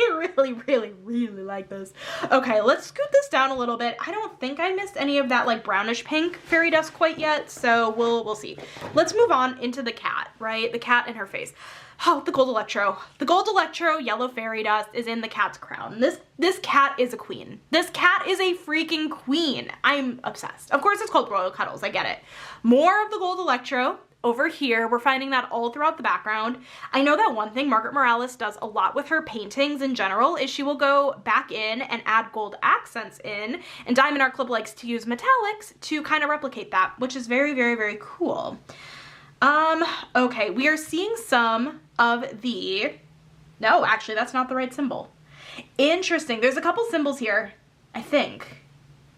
really, really, really like this. Okay, let's scoot this down a little bit. I don't think I missed any of that like brownish pink fairy dust quite yet, so we'll see. Let's move on into the cat, right? The cat and her face. Oh, the gold electro. The gold electro yellow fairy dust is in the cat's crown. This cat is a queen. This cat is a freaking queen. I'm obsessed. Of course it's called Royal Cuddles, I get it. More of the gold electro. Over here, we're finding that all throughout the background. I know that one thing Margaret Morales does a lot with her paintings in general is she will go back in and add gold accents in, and Diamond Art Club likes to use metallics to kind of replicate that, which is very, very, very cool. Okay, we are seeing some of the, no, actually that's not the right symbol. Interesting, there's a couple symbols here, I think.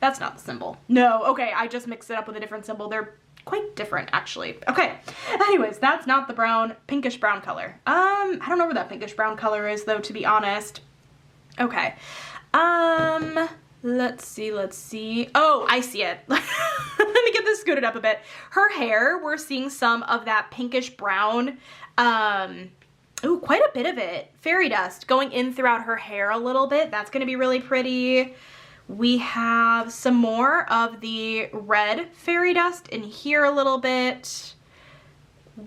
That's not the symbol. No, okay, I just mixed it up with a different symbol. They're quite different actually. Okay, anyways, that's not the brown, pinkish brown color. I don't know where that pinkish brown color is though, to be honest. Okay, let's see. Oh, I see it. Let me get this scooted up a bit. Her hair, we're seeing some of that pinkish brown, ooh, quite a bit of it. Fairy dust going in throughout her hair a little bit. That's gonna be really pretty. We have some more of the red fairy dust in here a little bit.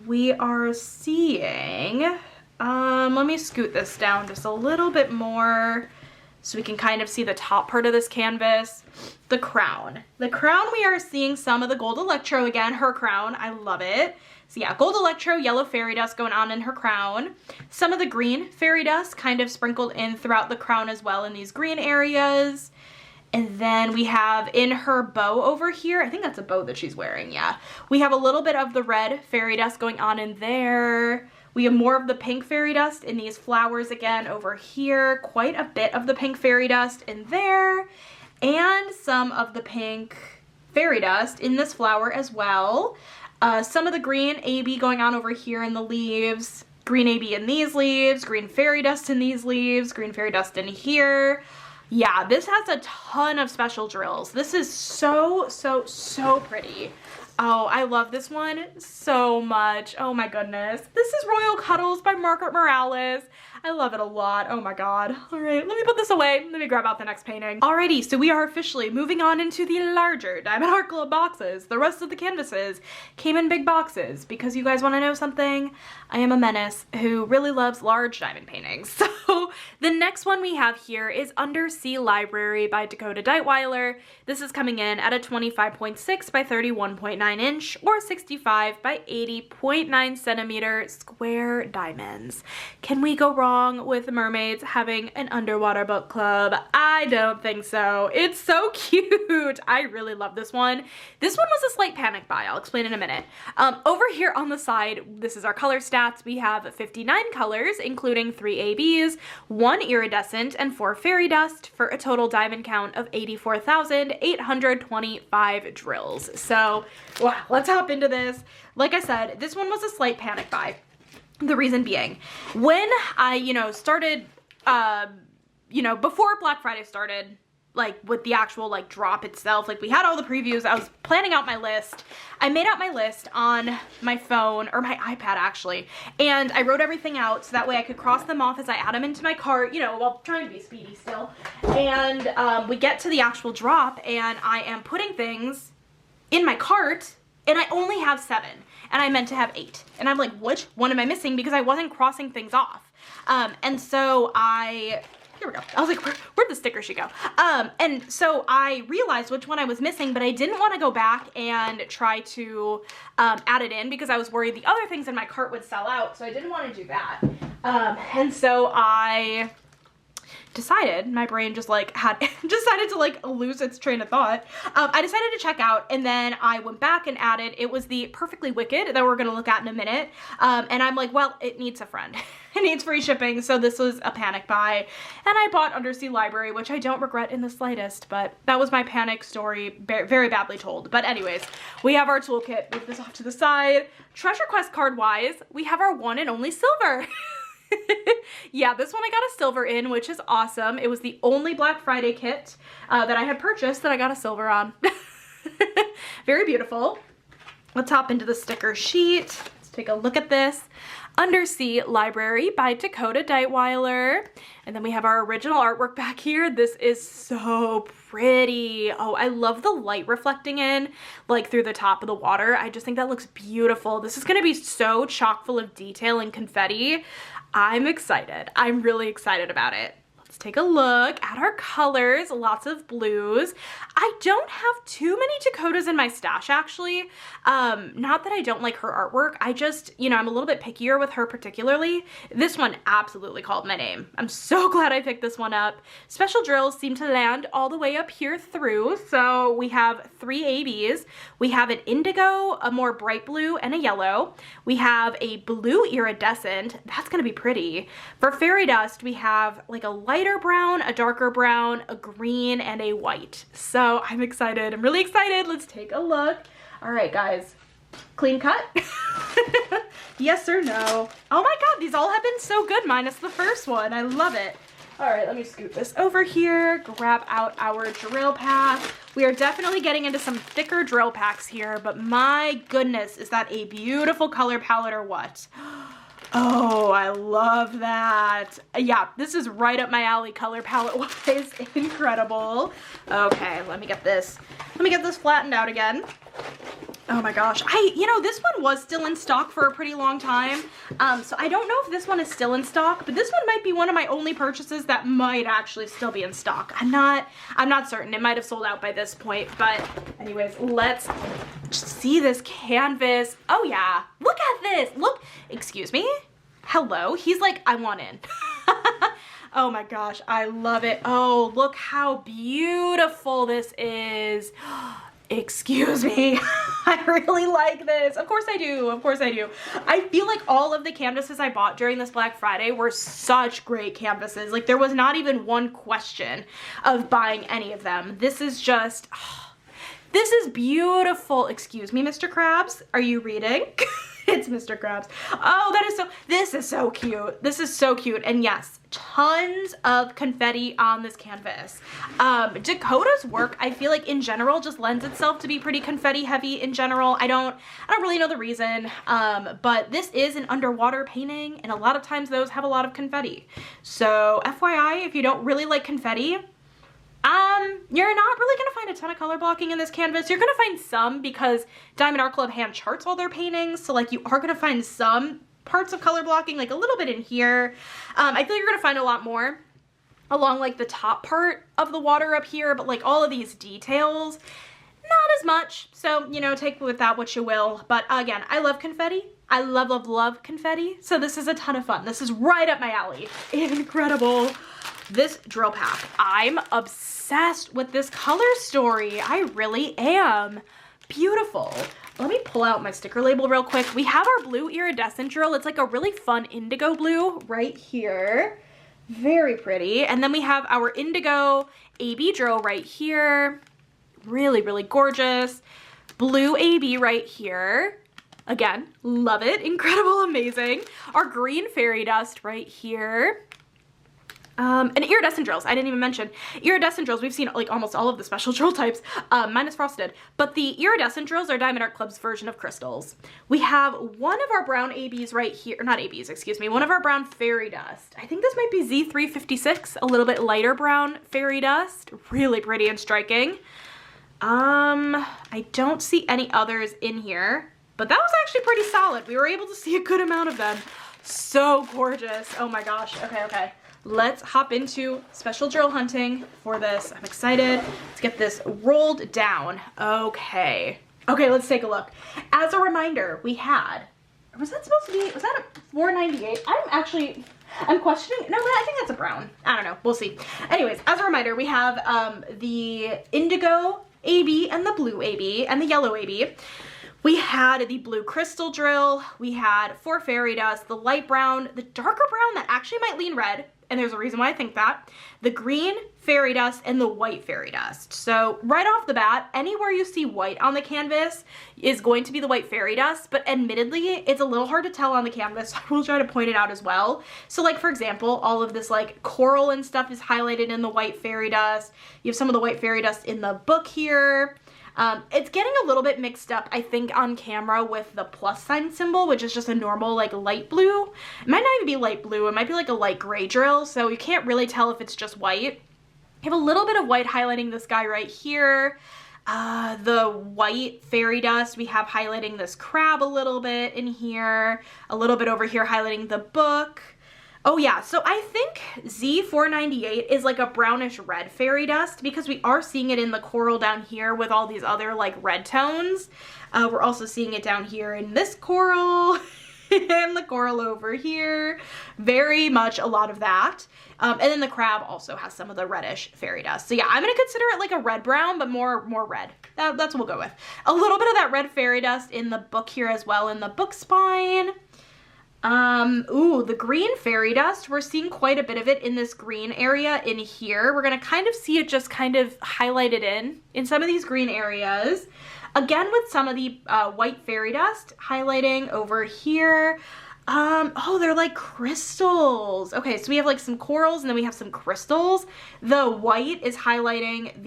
We are seeing, let me scoot this down just a little bit more so we can kind of see the top part of this canvas. The crown. The crown, we are seeing some of the gold electro again, her crown. I love it. So yeah, gold electro, yellow fairy dust going on in her crown. Some of the green fairy dust kind of sprinkled in throughout the crown as well in these green areas. And then we have in her bow over here, I think that's a bow that she's wearing, yeah. We have a little bit of the red fairy dust going on in there. We have more of the pink fairy dust in these flowers again over here. Quite a bit of the pink fairy dust in there. And some of the pink fairy dust in this flower as well. Some of the green AB going on over here in the leaves. Green AB in these leaves. Green fairy dust in these leaves. Green fairy dust in here. Yeah, this has a ton of special drills. This is so, so, so pretty. Oh, I love this one so much. Oh my goodness. This is Royal Cuddles by Margaret Morales. I love it a lot. Oh my god. All right, let me put this away. Let me grab out the next painting. Alrighty, so we are officially moving on into the larger Diamond Art Club boxes. The rest of the canvases came in big boxes because you guys want to know something? I am a menace who really loves large diamond paintings. So the next one we have here is Undersea Library by Dakota Deitweiler. This is coming in at a 25.6 by 31.9 inch or 65 by 80.9 centimeter square diamonds. Can we go wrong with mermaids having an underwater book club? I don't think so. It's so cute. I really love this one. This one was a slight panic buy. I'll explain in a minute. Over here on the side, this is our color stats. We have 59 colors, including 3 ABs, 1 iridescent, and 4 fairy dust for a total diamond count of 84,825 drills. So, wow, let's hop into this. Like I said, this one was a slight panic buy. The reason being, when I, started, before Black Friday started, like with the actual like drop itself, like we had all the previews, I was planning out my list. I made out my list on my phone, or my iPad actually, and I wrote everything out so that way I could cross them off as I add them into my cart, while trying to be speedy still. And we get to the actual drop and I am putting things in my cart and I only have 7 and I meant to have 8. And I'm like, which one am I missing? Because I wasn't crossing things off. And so here we go. I was like, where'd the sticker should go? And so I realized which one I was missing, but I didn't want to go back and try to add it in because I was worried the other things in my cart would sell out. So I didn't want to do that. And so I decided, my brain just like decided to like lose its train of thought. I decided to check out, and then I went back and added, it was the Purrfectly Wicked that we're going to look at in a minute. And I'm like, well, it needs a friend. It needs free shipping, so this was a panic buy. And I bought Undersea Library, which I don't regret in the slightest, but that was my panic story, very badly told. But anyways, we have our toolkit. Move this off to the side. Treasure Quest card wise, we have our one and only silver. Yeah, this one I got a silver in, which is awesome. It was the only Black Friday kit that I had purchased that I got a silver on. Very beautiful. Let's hop into the sticker sheet. Let's take a look at this. Undersea Library by Dakota Deitweiler. And then we have our original artwork back here. This is so pretty. Oh, I love the light reflecting in, like through the top of the water. I just think that looks beautiful. This is gonna be so chock full of detail and confetti. I'm excited. I'm really excited about it. Let's take a look at our colors. Lots of blues. I don't have too many Dakotas in my stash, actually. Not that I don't like her artwork. I just, I'm a little bit pickier with her particularly. This one absolutely called my name. I'm so glad I picked this one up. Special drills seem to land all the way up here through. So we have 3 ABs. We have an indigo, a more bright blue, and a yellow. We have a blue iridescent. That's gonna be pretty. For fairy dust, we have like a lighter brown, a darker brown, a green, and a white. So I'm excited. I'm really excited. Let's take a look. All right, guys. Clean cut? Yes or no? Oh my god, these all have been so good, minus the first one. I love it. All right, let me scoot this over here, grab out our drill pack. We are definitely getting into some thicker drill packs here, but my goodness, is that a beautiful color palette or what? Oh, I love that. Yeah, this is right up my alley color palette wise. Incredible. Okay, let me get this flattened out again. Oh my gosh. This one was still in stock for a pretty long time. So I don't know if this one is still in stock, but this one might be one of my only purchases that might actually still be in stock. I'm not certain. It might have sold out by this point, but anyways, let's see this canvas. Oh yeah, look at this. Look, excuse me. Hello. He's like, I want in. Oh my gosh, I love it. Oh, look how beautiful this is. Excuse me. I really like this. Of course I do. Of course I do. I feel like all of the canvases I bought during this Black Friday were such great canvases. Like there was not even one question of buying any of them. This is just, this is beautiful. Excuse me, Mr. Krabs. Are you reading? It's Mr. Krabs. Oh, this is so cute. This is so cute. And yes, tons of confetti on this canvas. Dakota's work, I feel like in general just lends itself to be pretty confetti heavy in general. I don't really know the reason, but this is an underwater painting, and a lot of times those have a lot of confetti. So FYI, if you don't really like confetti, you're not really gonna find a ton of color blocking in this canvas. You're gonna find some because Diamond Art Club hand charts all their paintings, so like you are gonna find some parts of color blocking, like a little bit in here. I feel you're gonna find a lot more along like the top part of the water up here, but like all of these details, not as much. So, you know, take with that what you will. But again, I love confetti. I love confetti. So this is a ton of fun. This is right up my alley. Incredible. This drill pack, I'm obsessed with this color story. I really am. Beautiful. Let me pull out my sticker label real quick. We have our blue iridescent drill. It's like a really fun indigo blue right here. Very pretty. And then we have our indigo AB drill right here. Really, really gorgeous. Blue AB right here. Again, love it. Incredible, amazing. Our green fairy dust right here. And iridescent drills, I didn't even mention. Iridescent drills, we've seen like almost all of the special drill types, minus frosted. But the iridescent drills are Diamond Art Club's version of crystals. We have one of our brown ABs right here, or not ABs, excuse me, one of our brown fairy dust. I think this might be Z356, a little bit lighter brown fairy dust. Really pretty and striking. I don't see any others in here, but that was actually pretty solid. We were able to see a good amount of them. So gorgeous. Oh my gosh. Okay. Let's hop into special drill hunting for this. I'm excited. Let's get this rolled down. Okay, let's take a look. As a reminder, we had, was that supposed to be, was that a 498? I'm questioning, no, I think that's a brown. I don't know, we'll see. Anyways, as a reminder, we have the indigo AB and the blue AB and the yellow AB. We had the blue crystal drill, we had 4 fairy dust, the light brown, the darker brown that actually might lean red, and there's a reason why I think that, the green fairy dust, and the white fairy dust. So right off the bat, anywhere you see white on the canvas is going to be the white fairy dust, but admittedly, it's a little hard to tell on the canvas. I will try to point it out as well. So like, for example, all of this like coral and stuff is highlighted in the white fairy dust. You have some of the white fairy dust in the book here. It's getting a little bit mixed up, I think, on camera with the plus sign symbol, which is just a normal, like, light blue. It might not even be light blue. It might be, like, a light gray drill, so you can't really tell if it's just white. You have a little bit of white highlighting this guy right here. The white fairy dust, we have highlighting this crab a little bit in here. A little bit over here highlighting the book. Oh yeah, so I think Z498 is like a brownish red fairy dust because we are seeing it in the coral down here with all these other like red tones. We're also seeing it down here in this coral and the coral over here. Very much a lot of that. And then the crab also has some of the reddish fairy dust. So yeah, I'm gonna consider it like a red brown, but more red. That's what we'll go with. A little bit of that red fairy dust in the book here as well in the book spine. Ooh, the green fairy dust, we're seeing quite a bit of it in this green area in here. We're gonna kind of see it just kind of highlighted in some of these green areas. Again, with some of the white fairy dust highlighting over here. Oh, they're like crystals. Okay, so we have like some corals and then we have some crystals. The white is highlighting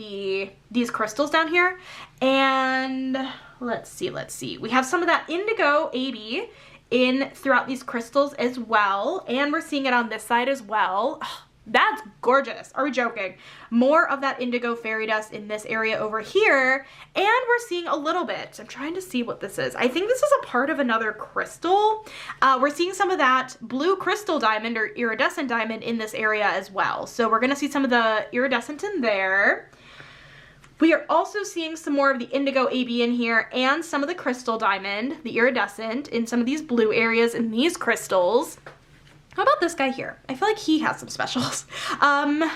these crystals down here. And let's see. We have some of that indigo AB in throughout these crystals as well, and we're seeing it on this side as well. Oh, that's gorgeous. Are we joking? More of that indigo fairy dust in this area over here, and we're seeing a little bit. I'm trying to see what this is. I think this is a part of another crystal. We're seeing some of that blue crystal diamond or iridescent diamond in this area as well. So we're gonna see some of the iridescent in there. We are also seeing some more of the indigo AB in here and some of the crystal diamond, the iridescent, in some of these blue areas in these crystals. How about this guy here? I feel like he has some specials.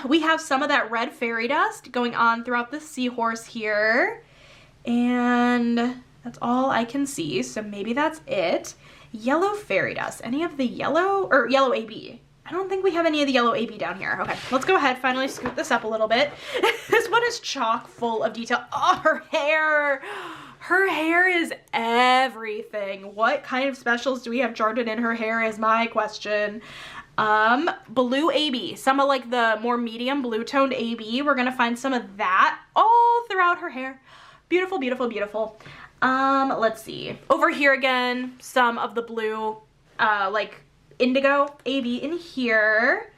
We have some of that red fairy dust going on throughout the seahorse here. And that's all I can see, so maybe that's it. Yellow fairy dust. Any of the yellow, or yellow AB? I don't think we have any of the yellow AB down here. Okay, let's go ahead, finally scoot this up a little bit. This one is chock full of detail. Oh, her Her hair is everything. What kind of specials do we have charted in her hair is my question. Blue AB, some of like the more medium blue toned AB. We're gonna find some of that all throughout her hair. Beautiful, beautiful, beautiful. Let's see. Over here again, some of the blue, like indigo AB in here.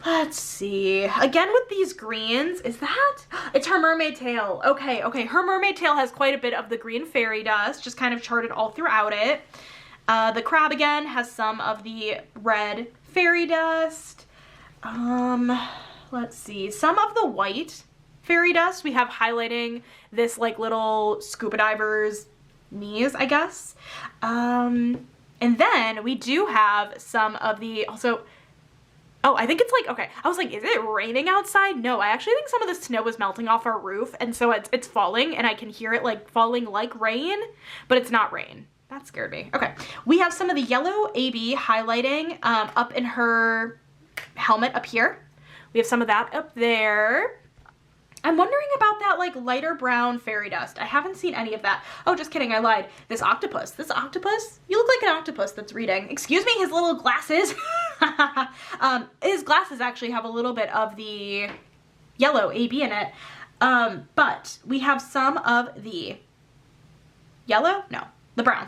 Let's see. Again with these greens, is that? It's her mermaid tail. Okay, okay. Her mermaid tail has quite a bit of the green fairy dust, just kind of charted all throughout it. The crab again has some of the red fairy dust. Let's see. Some of the white fairy dust we have highlighting this like little scuba diver's knees, I guess. And then we do have some of the also, oh, I think it's like, okay, I was like, is it raining outside? No, I actually think some of the snow is melting off our roof, and so it's falling, and I can hear it like falling like rain, but it's not rain. That scared me. Okay, we have some of the yellow AB highlighting up in her helmet up here. We have some of that up there. I'm wondering about that like lighter brown fairy dust. I haven't seen any of that. Oh, just kidding, I lied. This octopus, you look like an octopus that's reading. Excuse me, his little glasses. His glasses actually have a little bit of the yellow AB in it. But we have some of the yellow? No. The brown.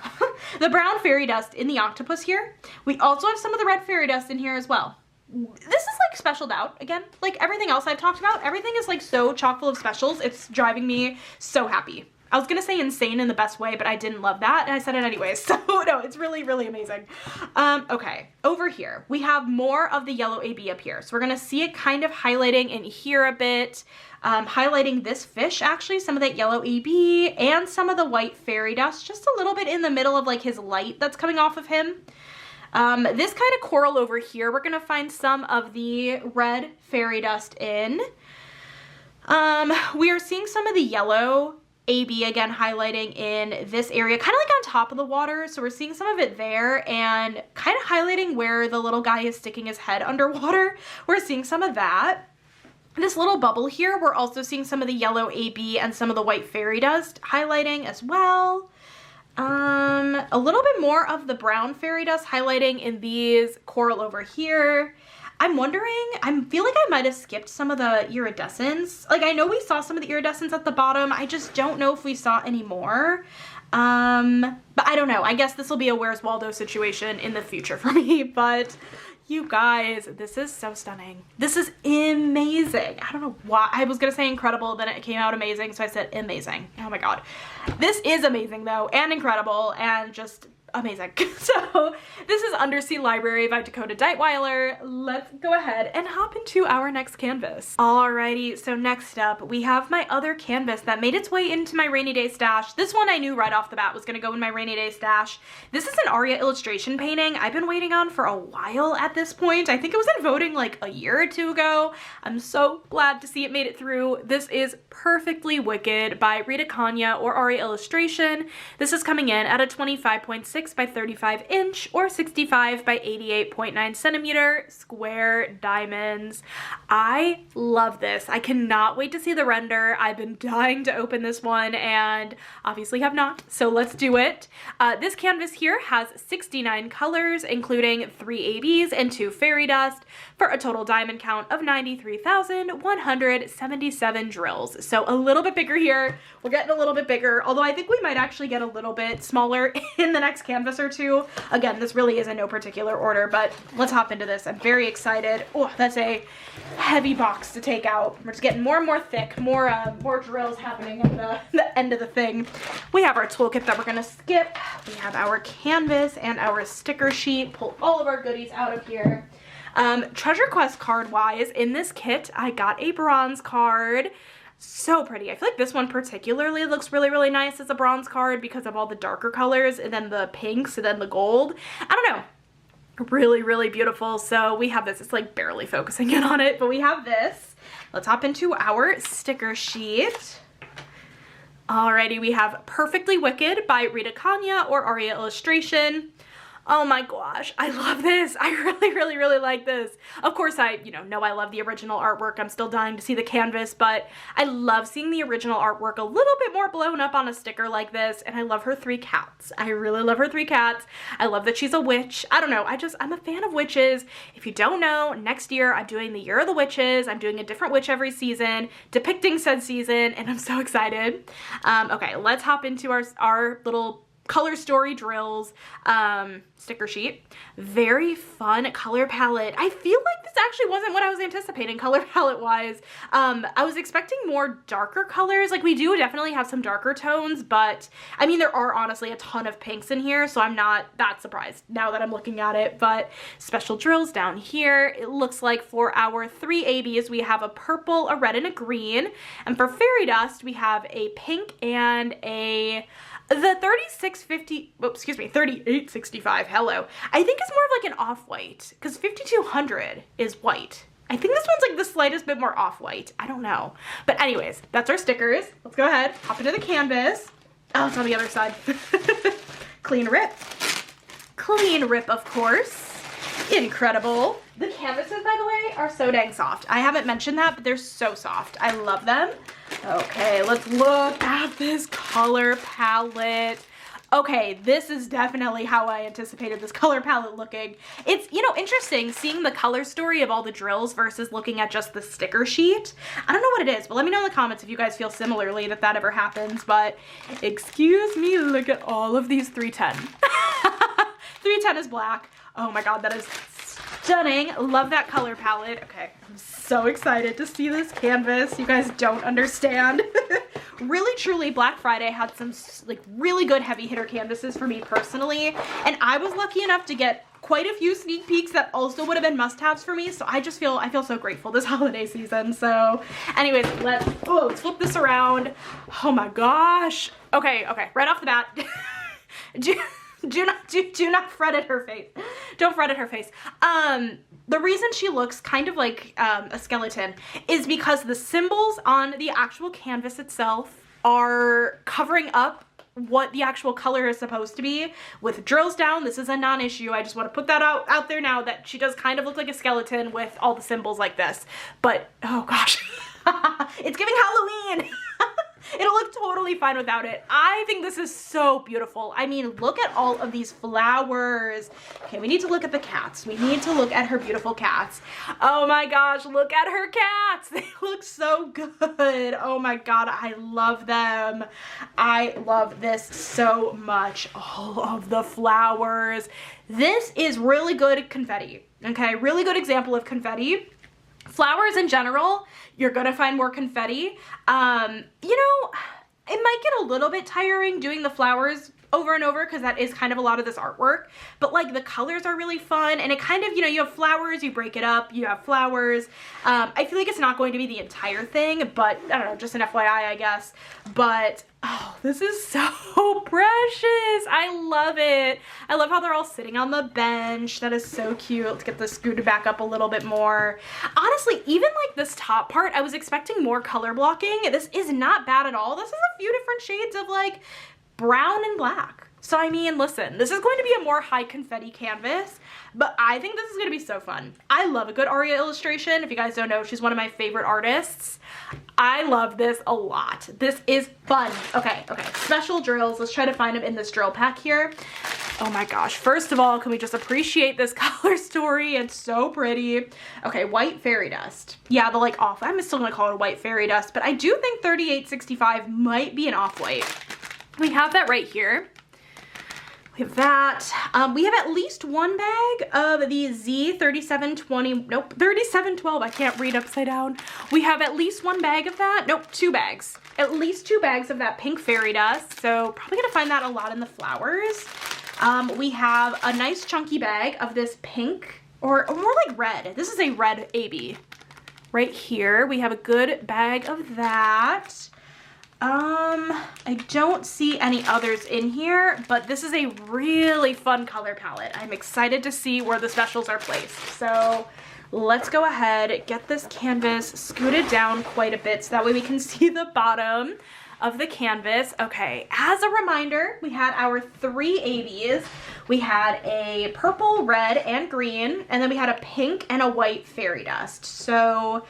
The brown fairy dust in the octopus here. We also have some of the red fairy dust in here as well. This is like specialed out again. Like everything else I've talked about, everything is like so chock full of specials. It's driving me so happy. I was gonna say insane in the best way, but I didn't love that, and I said it anyways. So no, it's really, really amazing. Okay, over here, we have more of the yellow AB up here. So we're gonna see it kind of highlighting in here a bit. Highlighting this fish, actually, some of that yellow AB and some of the white fairy dust, just a little bit in the middle of like his light that's coming off of him. This kind of coral over here, we're gonna find some of the red fairy dust in. We are seeing some of the yellow AB again highlighting in this area, kind of like on top of the water. So we're seeing some of it there and kind of highlighting where the little guy is sticking his head underwater. We're seeing some of that. This little bubble here, we're also seeing some of the yellow AB and some of the white fairy dust highlighting as well. A little bit more of the brown fairy dust highlighting in these coral over here. I'm wondering, I feel like I might have skipped some of the iridescence. Like I know we saw some of the iridescence at the bottom. I just don't know if we saw any more. But I don't know. I guess this will be a Where's Waldo situation in the future for me, but you guys, this is so stunning. This is amazing. I don't know why. I was gonna say incredible, then it came out amazing, so I said amazing. Oh my god. This is amazing though, and incredible, and just amazing. So this is Undersea Library by Dakota Deitweiler. Let's go ahead and hop into our next canvas. Alrighty, so next up we have my other canvas that made its way into my rainy day stash. This one I knew right off the bat was gonna go in my rainy day stash. This is an Aria illustration painting I've been waiting on for a while at this point. I think it was in voting like a year or two ago. I'm so glad to see it made it through. This is Purrfectly Wicked by Rita Kanya or Aria Illustration. This is coming in at a 25.6 by 35 inch or 65 by 88.9 centimeter square diamonds. I love this. I cannot wait to see the render. I've been dying to open this one and obviously have not, so let's do it. This canvas here has 69 colors, including 3 ABs and 2 fairy dust, for a total diamond count of 93,177 drills. So a little bit bigger here. We're getting a little bit bigger, although I think we might actually get a little bit smaller in the next canvas or two. Again, this really is in no particular order, but let's hop into this. I'm very excited. Oh, that's a heavy box to take out. We're just getting more and more thick, more drills happening at the end of the thing. We have our toolkit that we're gonna skip. We have our canvas and our sticker sheet. Pull all of our goodies out of here. Treasure Quest card wise, in this kit, I got a bronze card. So pretty. I feel like this one particularly looks really, really nice as a bronze card because of all the darker colors and then the pinks and then the gold. I don't know. Really, really beautiful. So we have this. It's like barely focusing in on it, but we have this. Let's hop into our sticker sheet. Alrighty, we have Purrfectly Wicked by Rita Kanya or Aria Illustration. Oh my gosh, I love this. I really like this. Of course, I know I love the original artwork. I'm still dying to see the canvas, but I love seeing the original artwork a little bit more blown up on a sticker like this, and I love her 3 cats. I really love her 3 cats. I love that she's a witch. I don't know, I'm a fan of witches. If you don't know, next year I'm doing the Year of the Witches. I'm doing a different witch every season, depicting said season, and I'm so excited. Okay, let's hop into our little color story drills sticker sheet. Very fun color palette. I feel like this actually wasn't what I was anticipating color palette wise. I was expecting more darker colors. Like, we do definitely have some darker tones, but I mean, there are honestly a ton of pinks in here, so I'm not that surprised now that I'm looking at it. But special drills down here. It looks like for our 3 ABs, we have a purple, a red, and a green. And for fairy dust, we have a pink and the 3865, hello. I think it's more of like an off-white, because 5200 is white. I think this one's like the slightest bit more off-white. I don't know. But anyways, that's our stickers. Let's go ahead, hop into the canvas. Oh, it's on the other side. Clean rip. Clean rip, of course. Incredible. The canvases, by the way, are so dang soft. I haven't mentioned that, but they're so soft. I love them. Okay, let's look at this color palette. Okay, this is definitely how I anticipated this color palette looking. It's, interesting seeing the color story of all the drills versus looking at just the sticker sheet. I don't know what it is, but let me know in the comments if you guys feel similarly that ever happens. But excuse me, look at all of these 310. 310 is black. Oh my god, that is stunning. Love that color palette. Okay, I'm so excited to see this canvas. You guys don't understand. Really, truly, Black Friday had some like really good heavy hitter canvases for me personally, and I was lucky enough to get quite a few sneak peeks that also would have been must-haves for me. So I feel so grateful this holiday season. So anyways, let's flip this around. Oh my gosh. Okay, right off the bat. Do not fret at her face. Don't fret at her face. The reason she looks kind of like a skeleton is because the symbols on the actual canvas itself are covering up what the actual color is supposed to be. With drills down, this is a non-issue. I just want to put that out there now that she does kind of look like a skeleton with all the symbols like this. But, oh gosh, it's giving Halloween. It'll look totally fine without it. I think this is so beautiful. I mean, look at all of these flowers. Okay, we need to look at the cats. We need to look at her beautiful cats. Oh my gosh, look at her cats. They look so good. Oh my god, I love them. I love this so much. All of the flowers. This is really good confetti. Okay, really good example of confetti. Flowers in general, you're gonna find more confetti. It might get a little bit tiring doing the flowers over and over because that is kind of a lot of this artwork, but like the colors are really fun, and it kind of, you have flowers, you break it up, you have flowers. I feel like it's not going to be the entire thing, but I don't know, just an FYI, I guess. But oh, this is so precious. I love it. I love how they're all sitting on the bench. That is so cute. Let's get this scooted back up a little bit more. Honestly, even like this top part, I was expecting more color blocking. This is not bad at all. This is a few different shades of like brown and black. So I mean, listen, this is going to be a more high confetti canvas, but I think this is going to be so fun. I love a good Aria illustration. If you guys don't know, she's one of my favorite artists. I love this a lot. This is fun. Okay, special drills. Let's try to find them in this drill pack here. Oh my gosh. First of all, can we just appreciate this color story? It's so pretty. Okay, white fairy dust. Yeah, the like off, I'm still gonna call it a white fairy dust, but I do think 3865 might be an off-white. We have that right here. We have that. We have at least one bag of the Z3720, nope, 3712. I can't read upside down. We have at least one bag of that. Nope, 2 bags. At least 2 bags of that pink fairy dust. So probably gonna find that a lot in the flowers. We have a nice chunky bag of this pink, or more like red. This is a red AB. Right here, we have a good bag of that. I don't see any others in here, but this is a really fun color palette. I'm excited to see where the specials are placed. So let's go ahead, get this canvas scooted down quite a bit so that way we can see the bottom. of the canvas. Okay, as a reminder, we had our 3 ABs. We had a purple, red, and green, and then we had a pink and a white fairy dust. So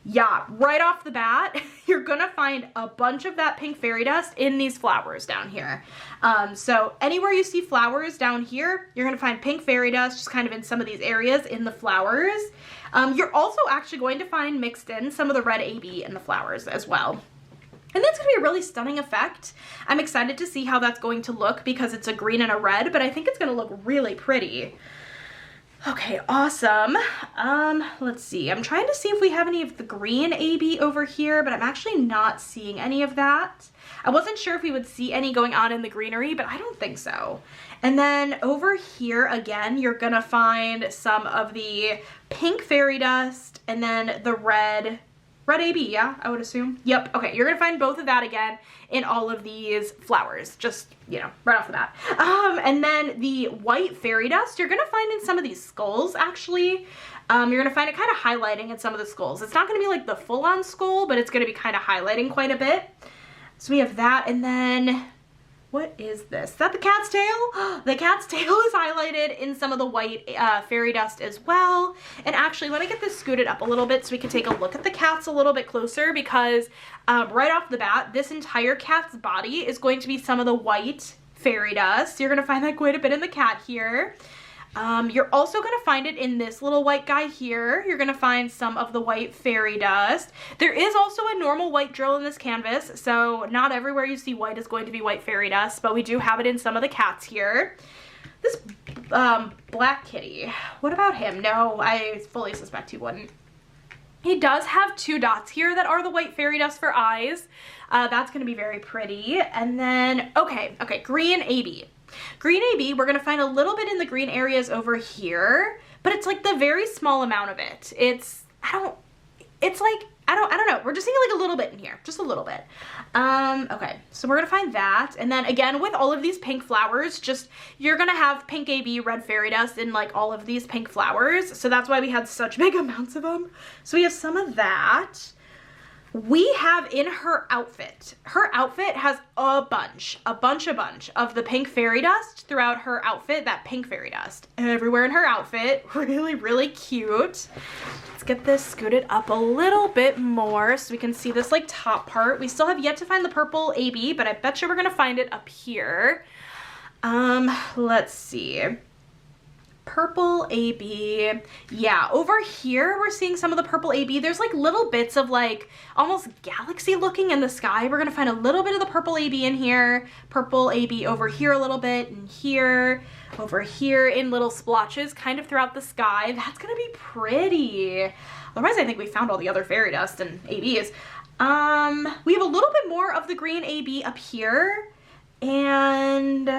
yeah, right off the bat, you're gonna find a bunch of that pink fairy dust in these flowers down here. So anywhere you see flowers down here, you're gonna find pink fairy dust, just kind of in some of these areas in the flowers. You're also actually going to find mixed in some of the red AB in the flowers as well. And that's going to be a really stunning effect. I'm excited to see how that's going to look because it's a green and a red, but I think it's going to look really pretty. Okay, awesome. Let's see. I'm trying to see if we have any of the green AB over here, but I'm actually not seeing any of that. I wasn't sure if we would see any going on in the greenery, but I don't think so. And then over here, again, you're gonna find some of the pink fairy dust and then the red AB, yeah, I would assume. Yep, okay, you're gonna find both of that again in all of these flowers, just, you know, right off the bat. And then the white fairy dust, you're gonna find in some of these skulls, actually. You're gonna find it kind of highlighting in some of the skulls. It's not gonna be like the full-on skull, but it's gonna be kind of highlighting quite a bit. So we have that, and then what is this? Is that the cat's tail? The cat's tail is highlighted in some of the white fairy dust as well. And actually, let me get this scooted up a little bit so we can take a look at the cats a little bit closer, because right off the bat, this entire cat's body is going to be some of the white fairy dust. You're gonna find that quite a bit in the cat here. You're also going to find it in this little white guy here. You're going to find some of the white fairy dust. There is also a normal white drill in this canvas, so not everywhere you see white is going to be white fairy dust, but we do have it in some of the cats here. This black kitty, what about him? No, I fully suspect he wouldn't. He does have 2 dots here that are the white fairy dust for eyes. That's going to be very pretty. And then, okay, green AB. Green AB, we're going to find a little bit in the green areas over here, but it's like the very small amount of it. I don't know. We're just seeing like a little bit in here, just a little bit. Okay, so we're going to find that. And then again, with all of these pink flowers, you're going to have pink AB, red fairy dust in like all of these pink flowers. So that's why we had such big amounts of them. So we have some of that. We have in her outfit has a bunch of the pink fairy dust throughout her outfit, that pink fairy dust everywhere in her outfit. Really, really cute. Let's get this scooted up a little bit more so we can see this like top part. We still have yet to find the purple AB, but I bet you we're gonna find it up here. Let's see. Purple AB. Yeah, over here we're seeing some of the purple AB. There's like little bits of like almost galaxy looking in the sky. We're gonna find a little bit of the purple AB in here. Purple AB over here a little bit, and here, over here in little splotches kind of throughout the sky. That's gonna be pretty. Otherwise, I think we found all the other fairy dust and ABs. We have a little bit more of the green AB up here, and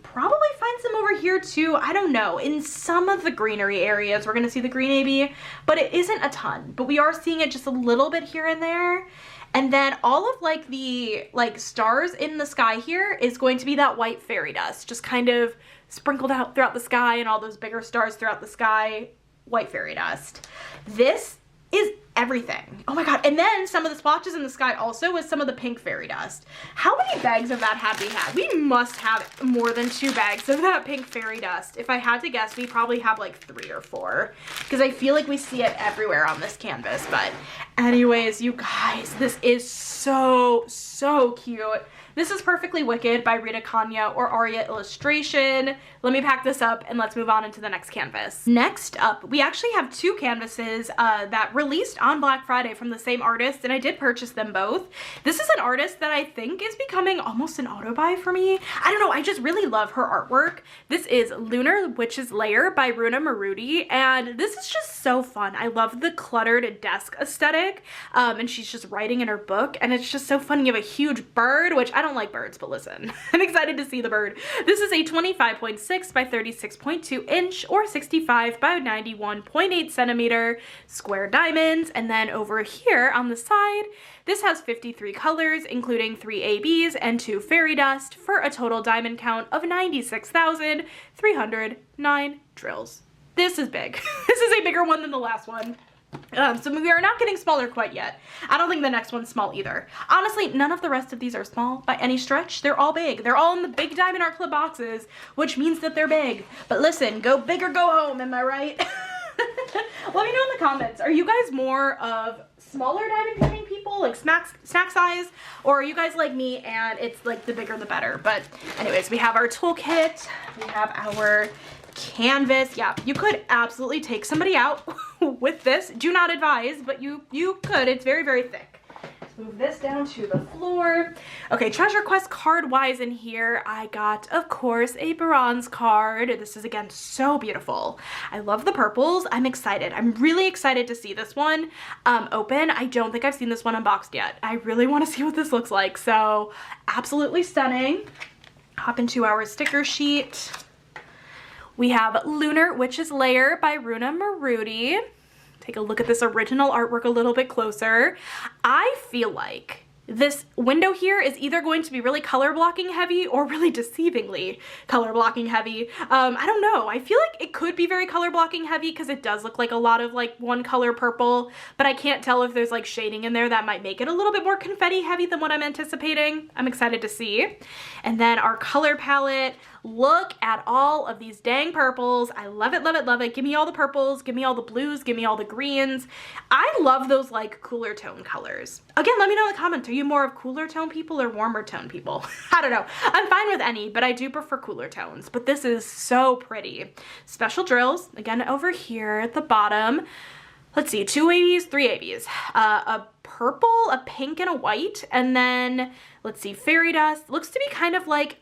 probably find some over here too. I don't know. In some of the greenery areas, we're gonna see the green AB, but it isn't a ton. But we are seeing it just a little bit here and there. And then all of like the stars in the sky here is going to be that white fairy dust, just kind of sprinkled out throughout the sky, and all those bigger stars throughout the sky, white fairy dust. This is everything. Oh my god. And then some of the splotches in the sky also with some of the pink fairy dust. How many bags of that have we had? We must have more than 2 bags of that pink fairy dust. If I had to guess, we probably have like 3 or 4, because I feel like we see it everywhere on this canvas. But anyways, you guys, this is so cute. This is Purrfectly Wicked by Rita Kanya or Aria Illustration. Let me pack this up and let's move on into the next canvas. Next up, we actually have 2 canvases that released on Black Friday from the same artist, and I did purchase them both. This is an artist that I think is becoming almost an auto buy for me. I don't know, I just really love her artwork. This is Lunar Witch's Lair by Runa Marudi, and this is just so fun. I love the cluttered desk aesthetic, and she's just writing in her book, and it's just so fun. You have a huge bird, which I don't like birds, but listen, I'm excited to see the bird. This is a 25.6 by 36.2 inch or 65 by 91.8 centimeter square diamonds. And then over here on the side, this has 53 colors, including 3 ABs and 2 fairy dust, for a total diamond count of 96,309 drills. This is big. This is a bigger one than the last one. So we are not getting smaller quite yet. I don't think the next one's small either. Honestly, none of the rest of these are small by any stretch. They're all big. They're all in the big Diamond Art Club boxes, which means that they're big. But listen, go big or go home, am I right? Let me know in the comments, are you guys more of smaller diamond painting people, like snack size, or are you guys like me and it's like the bigger the better? But anyways, we have our toolkit, we have our canvas. Yeah, you could absolutely take somebody out with this. Do not advise, but you could. It's very, very thick. Let's move this down to the floor. Okay, treasure quest card wise in here, I got, of course, a bronze card. This is, again, so beautiful. I love the purples. I'm excited. I'm really excited to see this one open. I don't think I've seen this one unboxed yet. I really want to see what this looks like. So absolutely stunning. Hop into our sticker sheet. We have Lunar Witch's Lair by Runa Maruti. Take a look at this original artwork a little bit closer. I feel like this window here is either going to be really color blocking heavy or really deceivingly color blocking heavy. I don't know. I feel like it could be very color blocking heavy because it does look like a lot of like one color purple, but I can't tell if there's like shading in there that might make it a little bit more confetti heavy than what I'm anticipating. I'm excited to see. And then our color palette. Look at all of these dang purples. I love it, love it, love it. Give me all the purples, give me all the blues, give me all the greens. I love those like cooler tone colors. Again, let me know in the comments, are you more of cooler tone people or warmer tone people? I don't know. I'm fine with any, but I do prefer cooler tones. But this is so pretty. Special drills, again over here at the bottom. Let's see, 2 ABs, 3 ABs. A purple, a pink, and a white. And then, let's see, fairy dust. Looks to be kind of like,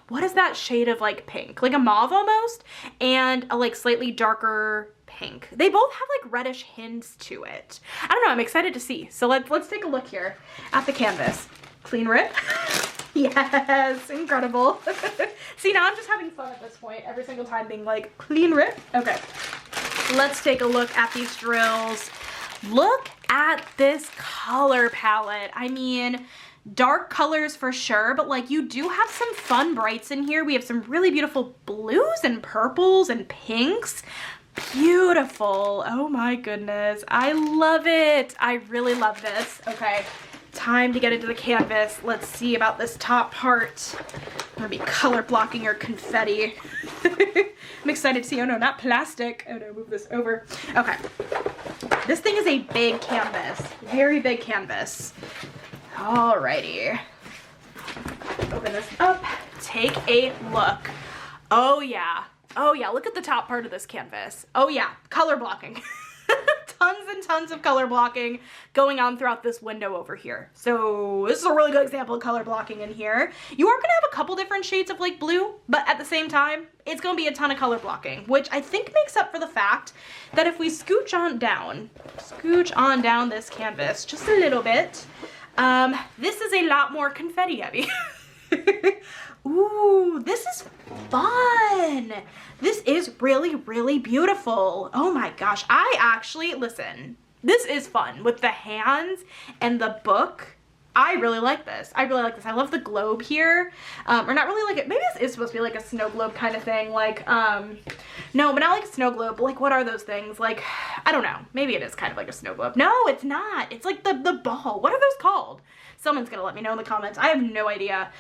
what is that shade of like pink? Like a mauve almost, and a like slightly darker pink. They both have like reddish hints to it. I don't know, I'm excited to see. So let's take a look here at the canvas. Clean rip. Yes, incredible. See, now I'm just having fun at this point, every single time being like, clean rip. Okay, let's take a look at these drills. Look at this color palette. I mean, dark colors for sure, but like you do have some fun brights in here. We have some really beautiful blues and purples and pinks. Beautiful. Oh my goodness. I love it. I really love this. Okay, time to get into the canvas. Let's see about this top part. I'm gonna be color blocking or confetti. I'm excited to see. Oh no, not plastic. Oh no, move this over. Okay. This thing is a big canvas. Very big canvas. Alrighty, open this up, take a look. Oh yeah, look at the top part of this canvas. Oh yeah, color blocking. Tons and tons of color blocking going on throughout this window over here. So this is a really good example of color blocking in here. You are gonna have a couple different shades of like blue, but at the same time, it's gonna be a ton of color blocking, which I think makes up for the fact that if we scooch on down this canvas just a little bit, this is a lot more confetti heavy. Ooh, this is fun. This is really, really beautiful. Oh my gosh. I actually, listen, this is fun with the hands and the book. I really like this. I really like this. I love the globe here. Or not really like it. Maybe this is supposed to be like a snow globe kind of thing. Like, no, but not like a snow globe. But like, what are those things? Like, I don't know. Maybe it is kind of like a snow globe. No, it's not. It's like the ball. What are those called? Someone's gonna let me know in the comments. I have no idea.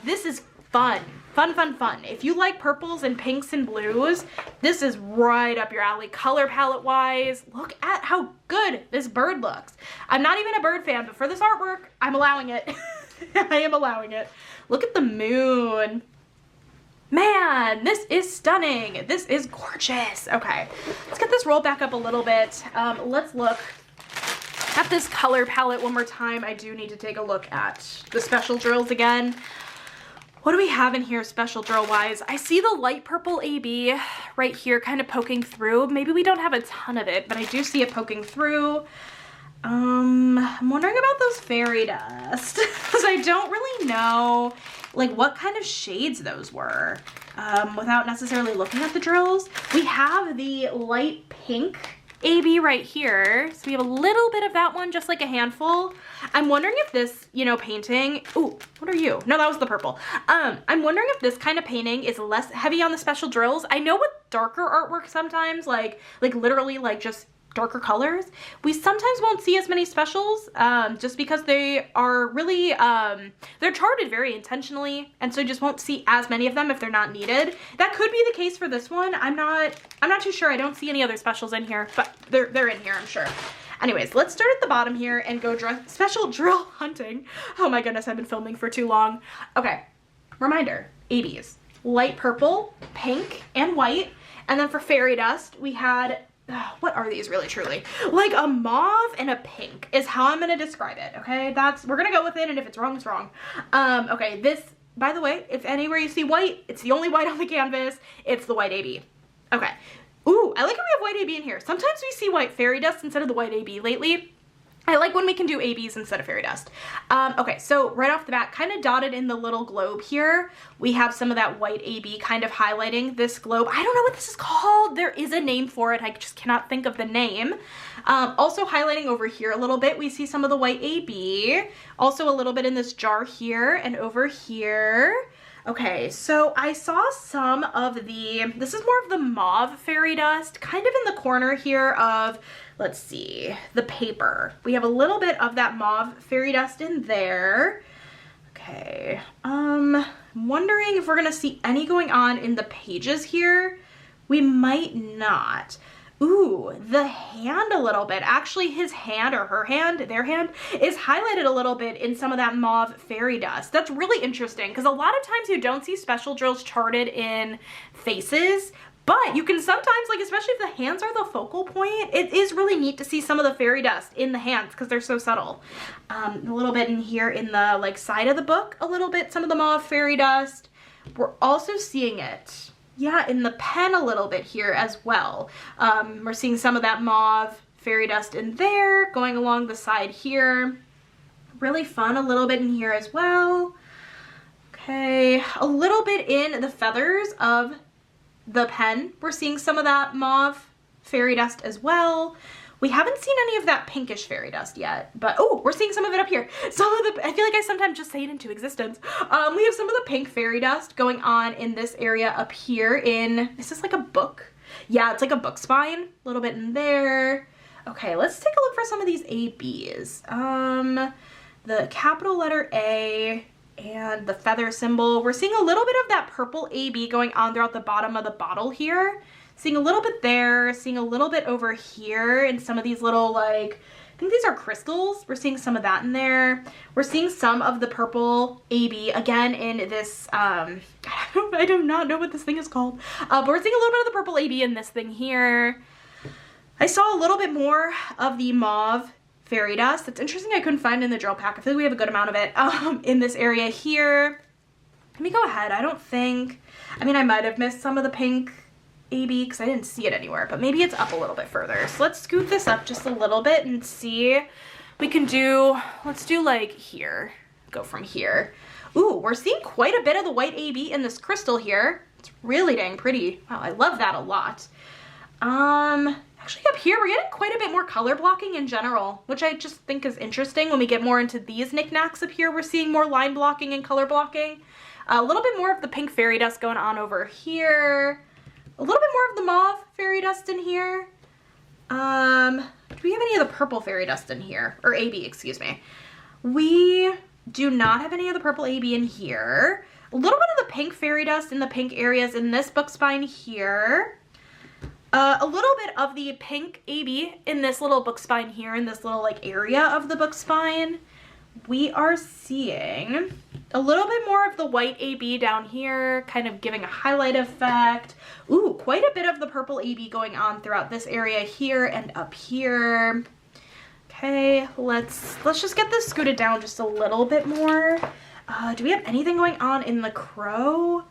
This is fun. Fun, fun, fun. If you like purples and pinks and blues, this is right up your alley. Color palette wise, look at how good this bird looks. I'm not even a bird fan, but for this artwork, I'm allowing it. I am allowing it. Look at the moon. Man, this is stunning. This is gorgeous. Okay, let's get this rolled back up a little bit. Let's look at this color palette one more time. I do need to take a look at the special drills again. What do we have in here special drill wise? I see the light purple AB right here kind of poking through. Maybe we don't have a ton of it, but I do see it poking through. I'm wondering about those fairy dust because I don't really know like what kind of shades those were without necessarily looking at the drills. We have the light pink AB right here. So we have a little bit of that one, just like a handful. I'm wondering if this, you know, painting, ooh, what are you? No, that was the purple. I'm wondering if this kind of painting is less heavy on the special drills. I know with darker artwork sometimes, like literally like just darker colors, we sometimes won't see as many specials, just because they are really, they're charted very intentionally, and so you just won't see as many of them if they're not needed. That could be the case for this one. I'm not too sure. I don't see any other specials in here, but they're in here, I'm sure. Anyways, let's start at the bottom here and go special drill hunting. Oh my goodness, I've been filming for too long. Okay, reminder, ABs. Light purple, pink, and white. And then for fairy dust, we had, what are these really truly? Like a mauve and a pink is how I'm gonna describe it, okay? We're gonna go with it, and if it's wrong, it's wrong. Okay, this, by the way, if anywhere you see white, it's the only white on the canvas, it's the white AB. Okay. Ooh, I like how we have white AB in here. Sometimes we see white fairy dust instead of the white AB lately. I like when we can do ABs instead of fairy dust. Okay, so right off the bat, kind of dotted in the little globe here, we have some of that white AB kind of highlighting this globe. I don't know what this is called. There is a name for it. I just cannot think of the name. Also highlighting over here a little bit, we see some of the white AB. Also a little bit in this jar here and over here. Okay, so I saw some of this is more of the mauve fairy dust, kind of in the corner here of, let's see, the paper. We have a little bit of that mauve fairy dust in there. Okay, I'm wondering if we're gonna see any going on in the pages here. We might not. Ooh, the hand a little bit. Actually, his hand or her hand, their hand, is highlighted a little bit in some of that mauve fairy dust. That's really interesting because a lot of times you don't see special drills charted in faces, but you can sometimes, like especially if the hands are the focal point, it is really neat to see some of the fairy dust in the hands because they're so subtle. A little bit in here in the like side of the book, a little bit, some of the mauve fairy dust. We're also seeing it, yeah, in the pen a little bit here as well. We're seeing some of that mauve fairy dust in there, going along the side here. Really fun, a little bit in here as well. Okay, a little bit in the feathers of the pen. We're seeing some of that mauve fairy dust as well. We haven't seen any of that pinkish fairy dust yet, but oh, we're seeing some of it up here. Some of the, I feel like I sometimes just say it into existence. We have some of the pink fairy dust going on in this area up here in, is this like a book? Yeah, it's like a book spine, a little bit in there. Okay, let's take a look for some of these ABs. The capital letter A and the feather symbol. We're seeing a little bit of that purple AB going on throughout the bottom of the bottle here. Seeing a little bit there, seeing a little bit over here in some of these little, like, I think these are crystals. We're seeing some of that in there. We're seeing some of the purple AB, again, in this, I do not know what this thing is called. But we're seeing a little bit of the purple AB in this thing here. I saw a little bit more of the mauve fairy dust. It's interesting I couldn't find it in the drill pack. I feel like we have a good amount of it in this area here. Let me go ahead. I don't think, I mean, I might have missed some of the pink AB because I didn't see it anywhere, but maybe it's up a little bit further. So let's scoot this up just a little bit and see. We can do, let's do like here, go from here. Ooh, we're seeing quite a bit of the white AB in this crystal here. It's really dang pretty. Wow, I love that a lot. Actually up here, we're getting quite a bit more color blocking in general, which I just think is interesting. When we get more into these knickknacks up here, we're seeing more line blocking and color blocking. A little bit more of the pink fairy dust going on over here. A little bit more of the mauve fairy dust in here. Do we have any of the purple fairy dust in here? Or AB, excuse me. We do not have any of the purple AB in here. A little bit of the pink fairy dust in the pink areas in this book spine here. A little bit of the pink AB in this little book spine here, in this little like area of the book spine. We are seeing a little bit more of the white AB down here, kind of giving a highlight effect. Ooh, quite a bit of the purple AB going on throughout this area here and up here. Okay, let's just get this scooted down just a little bit more. Do we have anything going on in the crow?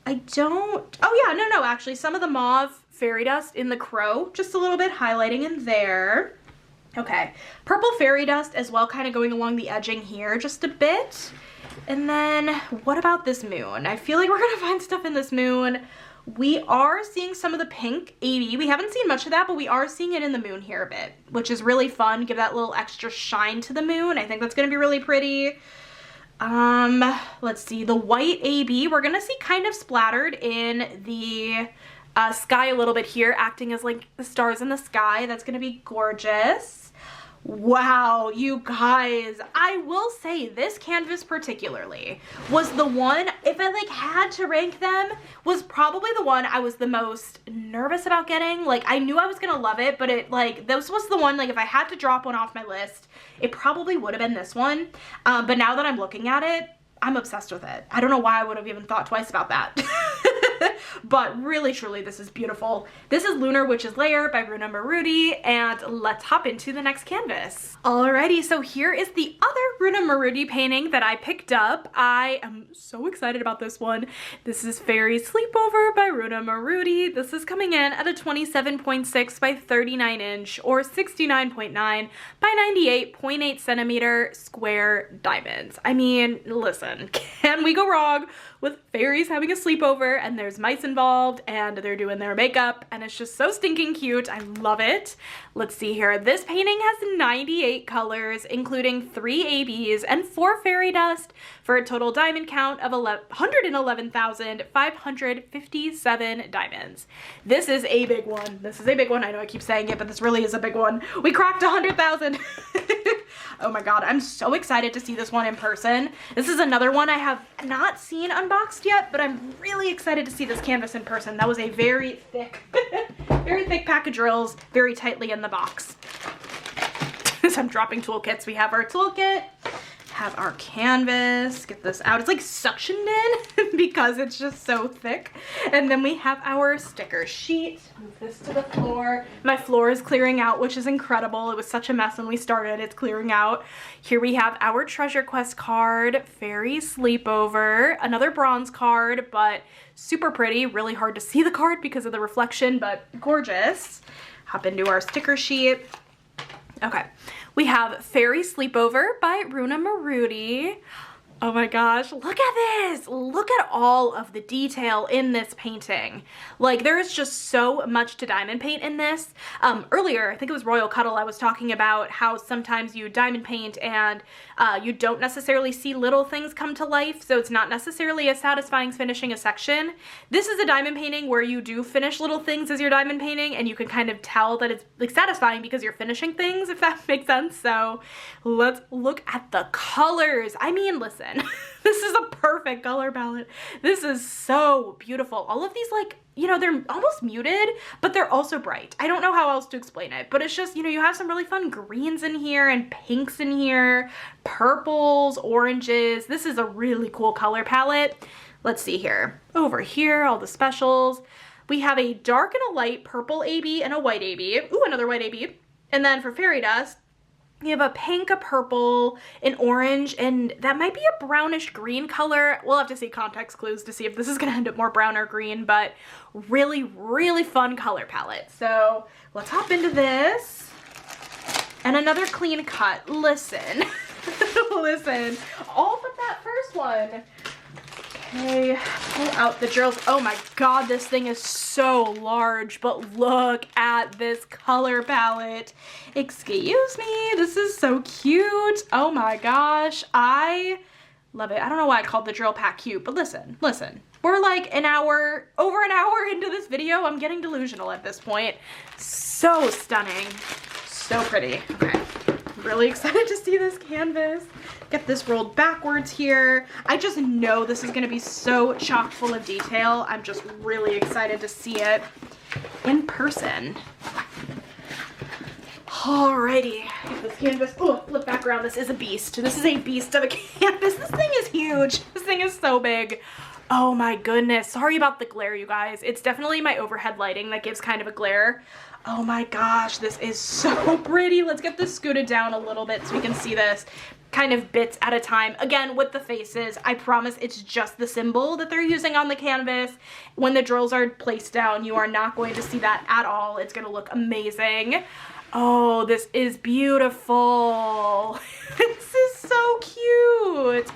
I don't, oh yeah, no, actually some of the mauve fairy dust in the crow, just a little bit highlighting in there. Okay, purple fairy dust as well, kind of going along the edging here just a bit. And then what about this moon? I feel like we're gonna find stuff in this moon. We are seeing some of the pink AB. We haven't seen much of that, but we are seeing it in the moon here a bit, which is really fun. Give that little extra shine to the moon. I think that's gonna be really pretty. Let's see, the white AB, we're gonna see kind of splattered in the sky a little bit here, acting as like the stars in the sky. That's gonna be gorgeous. Wow, you guys, I will say this canvas particularly was the one, if I like had to rank them, was probably the one I was the most nervous about getting. Like, I knew I was gonna love it, but it like, this was the one, like if I had to drop one off my list, it probably would have been this one. But now that I'm looking at it, I'm obsessed with it. I don't know why I would have even thought twice about that. But really, truly, this is beautiful. This is Lunar, Witch's Lair by Runa Marudi, and let's hop into the next canvas. Alrighty, so here is the other Runa Marudi painting that I picked up. I am so excited about this one. This is Fairy Sleepover by Runa Marudi. This is coming in at a 27.6 by 39 inch or 69.9 by 98.8 centimeter square diamonds. I mean, listen, can we go wrong with fairies having a sleepover and there's mice involved and they're doing their makeup and it's just so stinking cute. I love it. Let's see here. This painting has 98 colors, including 3 ABs and 4 fairy dust for a total diamond count of 111,557 diamonds. This is a big one. This is a big one. I know I keep saying it, but this really is a big one. We cracked 100,000. Oh my god, I'm so excited to see this one in person. This is another one I have not seen unboxed yet, but I'm really excited to see this canvas in person. That was a very thick, very thick pack of drills, very tightly in the box. As I'm dropping toolkits, we have our toolkit, have our canvas, get this out. It's like suctioned in because it's just so thick. And then we have our sticker sheet. Move this to the floor. My floor is clearing out, which is incredible. It was such a mess when we started. It's clearing out. Here we have our treasure quest card, Fairy Sleepover, another bronze card, but super pretty. Really hard to see the card because of the reflection, but gorgeous. Hop into our sticker sheet. Okay, we have Fairy Sleepover by Runa Marudi. Oh my gosh, look at this. Look at all of the detail in this painting. Like, there is just so much to diamond paint in this. Earlier, I think it was Royal Cuddle, I was talking about how sometimes you diamond paint and you don't necessarily see little things come to life, so it's not necessarily as satisfying as finishing a section. This is a diamond painting where you do finish little things as you're diamond painting, and you can kind of tell that it's like satisfying because you're finishing things, if that makes sense. So let's look at the colors. I mean, listen. This is a perfect color palette. This is so beautiful. All of these, like, you know, they're almost muted, but they're also bright. I don't know how else to explain it, but it's just, you know, you have some really fun greens in here and pinks in here, purples, oranges. This is a really cool color palette. Let's see here. Over here, all the specials. We have a dark and a light purple AB and a white AB. Ooh, another white AB. And then for fairy dust, you have a pink, a purple, an orange, and that might be a brownish green color. We'll have to see context clues to see if this is gonna end up more brown or green, but really, really fun color palette. So let's hop into this. And another clean cut. Listen, listen, all but that first one. Okay, pull out the drills. Oh my god, this thing is so large, but look at this color palette. Excuse me, this is so cute. Oh my gosh, I love it. I don't know why I called the drill pack cute, but listen, listen. We're like over an hour into this video. I'm getting delusional at this point. So stunning, so pretty. Okay, really excited to see this canvas. Get this rolled backwards here. I just know this is gonna be so chock full of detail. I'm just really excited to see it in person. Alrighty, get this canvas. Oh, flip back around. This is a beast. This is a beast of a canvas. This thing is huge. This thing is so big. Oh my goodness. Sorry about the glare, you guys. It's definitely my overhead lighting that gives kind of a glare. Oh my gosh, this is so pretty. Let's get this scooted down a little bit so we can see this kind of bits at a time. Again, with the faces, I promise it's just the symbol that they're using on the canvas. When the drills are placed down, you are not going to see that at all. It's gonna look amazing. Oh, this is beautiful. This is so cute.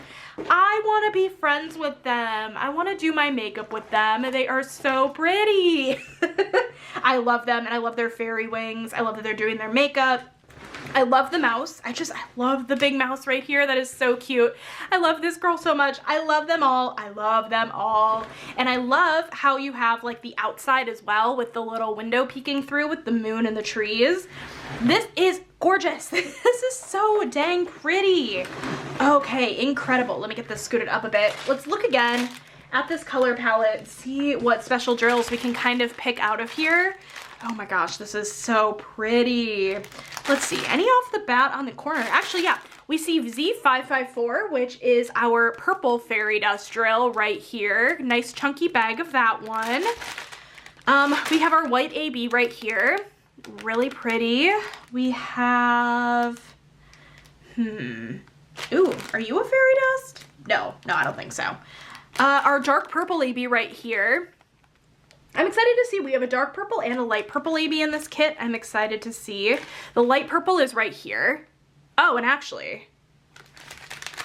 I want to be friends with them. I want to do my makeup with them. They are so pretty. I love them, and I love their fairy wings. I love that they're doing their makeup. I love the mouse. I love the big mouse right here. That is so cute. I love this girl so much. I love them all. I love them all. And I love how you have like the outside as well with the little window peeking through with the moon and the trees. This is gorgeous. This is so dang pretty. Okay, incredible. Let me get this scooted up a bit. Let's look again at this color palette, see what special drills we can kind of pick out of here. Oh my gosh, this is so pretty. Let's see, any off the bat on the corner? Actually, yeah, we see Z554, which is our purple fairy dust drill right here. Nice chunky bag of that one. We have our white AB right here. Really pretty. We have, ooh, are you a fairy dust? No, I don't think so. Our dark purple AB right here. I'm excited to see we have a dark purple and a light purple AB in this kit. I'm excited to see. The light purple is right here. Oh, and actually,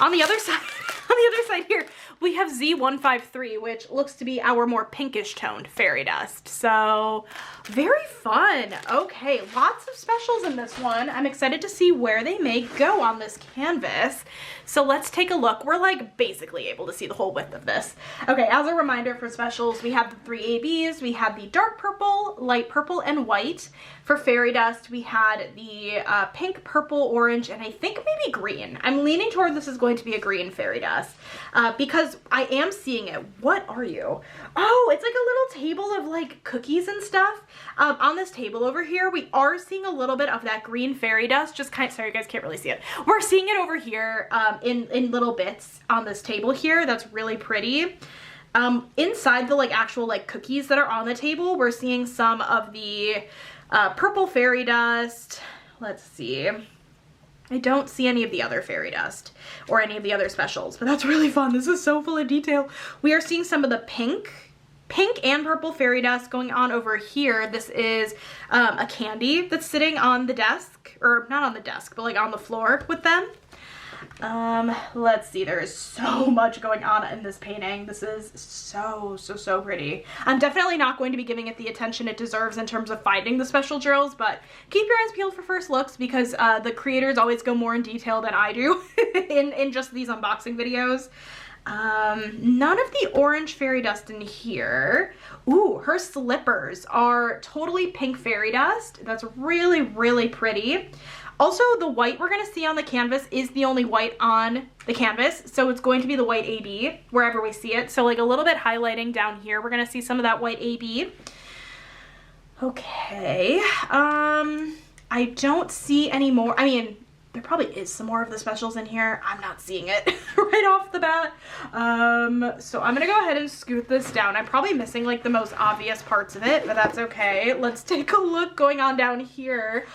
on the other side here, we have Z153, which looks to be our more pinkish toned fairy dust. So very fun. Okay, lots of specials in this one. I'm excited to see where they may go on this canvas. So let's take a look. We're like basically able to see the whole width of this. Okay, as a reminder for specials, we have the 3 ABs. We had the dark purple, light purple, and white. For fairy dust, we had the pink, purple, orange, and I think maybe green. I'm leaning toward this is going to be a green fairy dust because I am seeing it. What are you? Oh, it's like a little table of like cookies and stuff. On this table over here, we are seeing a little bit of that green fairy dust. Just kind of, sorry you guys can't really see it. We're seeing it over here in little bits on this table here. That's really pretty. Inside the like actual like cookies that are on the table, we're seeing some of the purple fairy dust. Let's see. I don't see any of the other fairy dust or any of the other specials, but that's really fun. This is so full of detail. We are seeing some of the pink and purple fairy dust going on over here. This is a candy that's sitting on the desk, or not on the desk, but like on the floor with them. Let's see, there is so much going on in this painting. This is so pretty. I'm definitely not going to be giving it the attention it deserves in terms of finding the special drills, but keep your eyes peeled for first looks because the creators always go more in detail than I do in just these unboxing videos. None of the orange fairy dust in here. Ooh, her slippers are totally pink fairy dust. That's really pretty. Also, the white we're going to see on the canvas is the only white on the canvas, so it's going to be the white AB wherever we see it. So like a little bit highlighting down here, we're going to see some of that white AB. Okay, I don't see any more. I mean, there probably is some more of the specials in here. I'm not seeing it right off the bat. So I'm gonna go ahead and scoot this down. I'm probably missing like the most obvious parts of it, but that's okay. Let's take a look going on down here.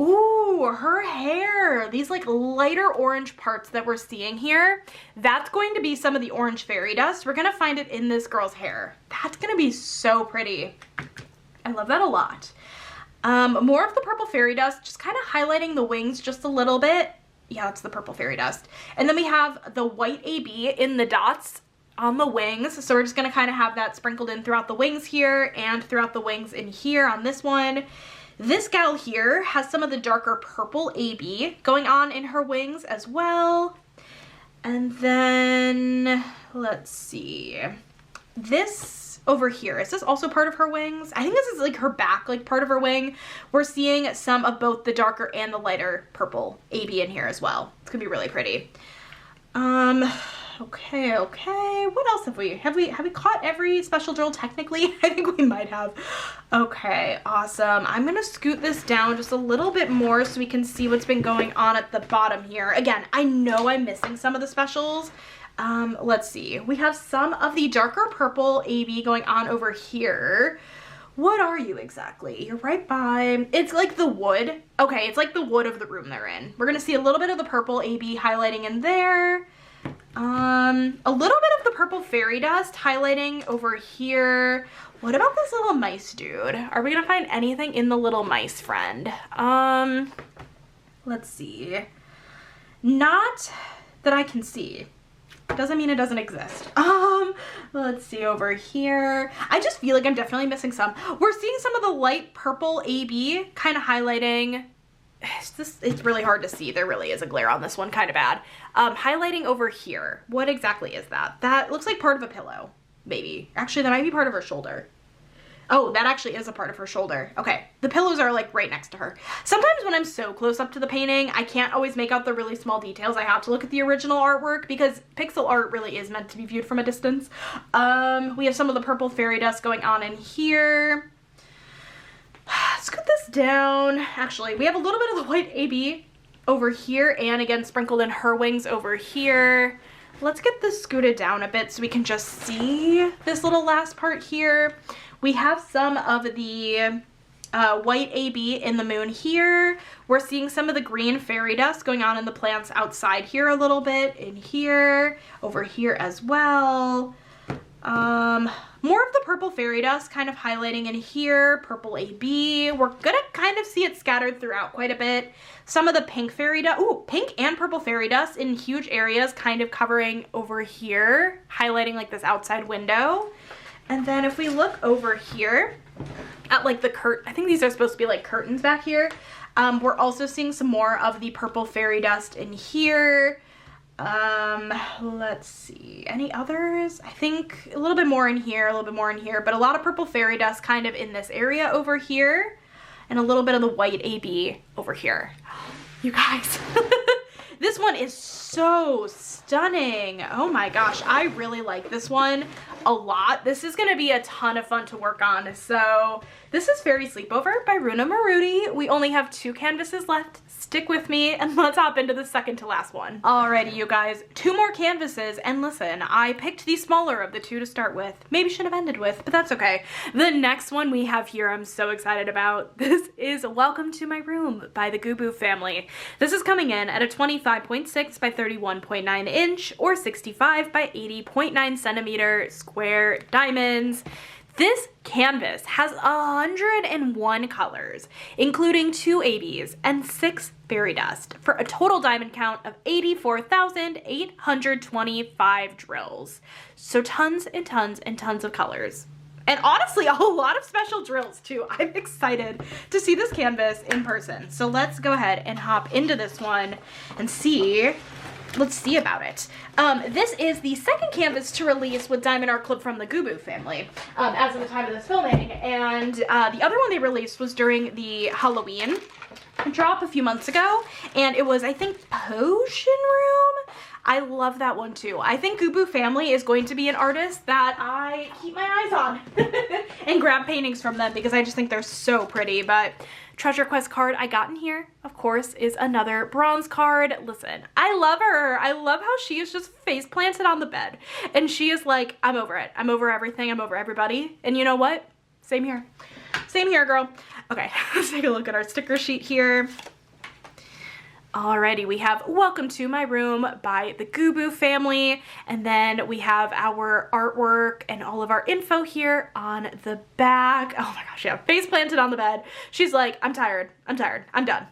Ooh, her hair. These like lighter orange parts that we're seeing here, that's going to be some of the orange fairy dust. We're gonna find it in this girl's hair. That's gonna be so pretty. I love that a lot. More of the purple fairy dust, just kind of highlighting the wings just a little bit. Yeah, that's the purple fairy dust. And then we have the white AB in the dots on the wings. So we're just going to kind of have that sprinkled in throughout the wings here and throughout the wings in here on this one. This gal here has some of the darker purple AB going on in her wings as well. And then, let's see, this over here, is this also part of her wings? I think this is like her back, like part of her wing. We're seeing some of both the darker and the lighter purple AB in here as well. It's gonna be really pretty. Okay. What else have we caught every special drill technically? I think we might have. Okay, awesome. I'm gonna scoot this down just a little bit more so we can see what's been going on at the bottom here. Again, I know I'm missing some of the specials. Let's see. We have some of the darker purple AB going on over here. What are you exactly? You're right by, it's like the wood. Okay, it's like the wood of the room they're in. We're gonna see a little bit of the purple AB highlighting in there. A little bit of the purple fairy dust highlighting over here. What about this little mice dude? Are we gonna find anything in the little mice friend? Let's see. Not that I can see. Doesn't mean it doesn't exist. Let's see over here. I just feel like I'm definitely missing some. We're seeing some of the light purple AB kind of highlighting it's really hard to see. There really is a glare on this one, kind of bad. Highlighting over here. What exactly is that? That looks like part of a pillow, maybe. Actually, that might be part of her shoulder. Oh, that actually is a part of her shoulder. Okay, the pillows are like right next to her. Sometimes when I'm so close up to the painting, I can't always make out the really small details. I have to look at the original artwork because pixel art really is meant to be viewed from a distance. We have some of the purple fairy dust going on in here. Scoot this down. Actually, we have a little bit of the white AB over here and again sprinkled in her wings over here. Let's get this scooted down a bit so we can just see this little last part here. We have some of the white AB in the moon here. We're seeing some of the green fairy dust going on in the plants outside here a little bit, in here, over here as well. More of the purple fairy dust kind of highlighting in here, purple AB. We're gonna kind of see it scattered throughout quite a bit. Some of the pink fairy dust, ooh, pink and purple fairy dust in huge areas kind of covering over here, highlighting like this outside window. And then if we look over here at like the I think these are supposed to be like curtains back here. We're also seeing some more of the purple fairy dust in here. Let's see, any others? I think a little bit more in here, a little bit more in here, but a lot of purple fairy dust kind of in this area over here, and a little bit of the white AB over here. You guys, this one is so stunning. Oh my gosh, I really like this one a lot. This is gonna be a ton of fun to work on. So this is Fairy Sleepover by Runa Marudi. We only have 2 canvases left. Stick with me and let's hop into the second to last one. Alrighty, you guys, 2 more canvases, and listen, I picked the smaller of the 2 to start with. Maybe should have ended with, but that's okay. The next one we have here I'm so excited about. This is Welcome to My Room by the Gubu family. This is coming in at a 25.6 by 31.9 inch or 65 by 80.9 centimeter square diamonds. This canvas has 101 colors, including 2 ABs and 6 fairy dust, for a total diamond count of 84,825 drills. So tons and tons and tons of colors. And honestly, a whole lot of special drills too. I'm excited to see this canvas in person. So let's go ahead and hop into this one and see. Let's see about it. This is the second canvas to release with Diamond Art Club from the Gubu family, as of the time of this filming. And the other one they released was during the Halloween drop a few months ago, and it was, I think, Potion Room. I love that one too. I think Gubu family is going to be an artist that I keep my eyes on and grab paintings from them because I just think they're so pretty. But Treasure Quest card I got in here, of course, is another bronze card. Listen, I love her. I love how she is just face planted on the bed. And she is like, I'm over it. I'm over everything. I'm over everybody. And you know what? Same here. Same here, girl. Okay, let's take a look at our sticker sheet here. Alrighty, we have Welcome to My Room by the Gubu family, and then we have our artwork and all of our info here on the back. Oh my gosh, yeah, face planted on the bed. She's like, I'm tired, I'm done.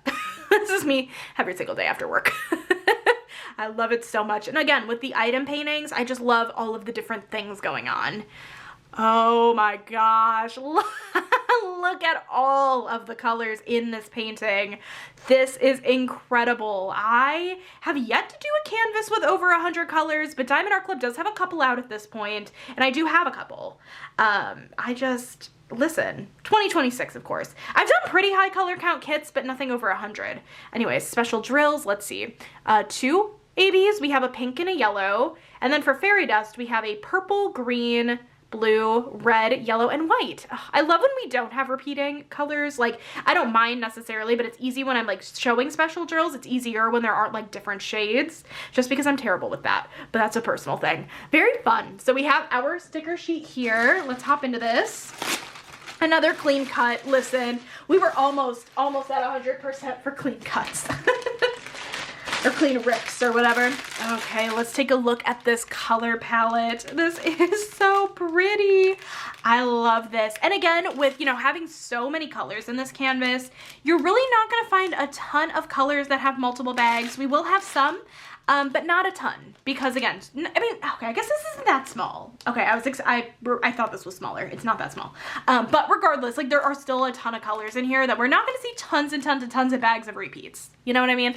This is me every single day after work. I love it so much. And again, with the item paintings, I just love all of the different things going on. Oh my gosh, look at all of the colors in this painting. This is incredible. I have yet to do a canvas with over 100 colors, but Diamond Art Club does have a couple out at this point, and I do have a couple. Listen, 2026, of course. I've done pretty high color count kits, but nothing over 100. Anyways, special drills, let's see. 2 ABs, we have a pink and a yellow, and then for fairy dust, we have a purple, green, blue, red, yellow, and white. Ugh, I love when we don't have repeating colors. Like, I don't mind necessarily, but it's easy when I'm like showing special drills. It's easier when there aren't like different shades, just because I'm terrible with that, but that's a personal thing. Very fun. So we have our sticker sheet here. Let's hop into this. Another clean cut. Listen, we were almost at 100% for clean cuts. Or clean rips or whatever. Okay, let's take a look at this color palette. This is so pretty. I love this. And again, with, you know, having so many colors in this canvas, you're really not gonna find a ton of colors that have multiple bags. We will have some. but not a ton, because again, I mean, okay, I guess this isn't that small. Okay, I thought this was smaller. It's not that small. But regardless, like there are still a ton of colors in here that we're not gonna see tons and tons and tons of bags of repeats. You know what I mean?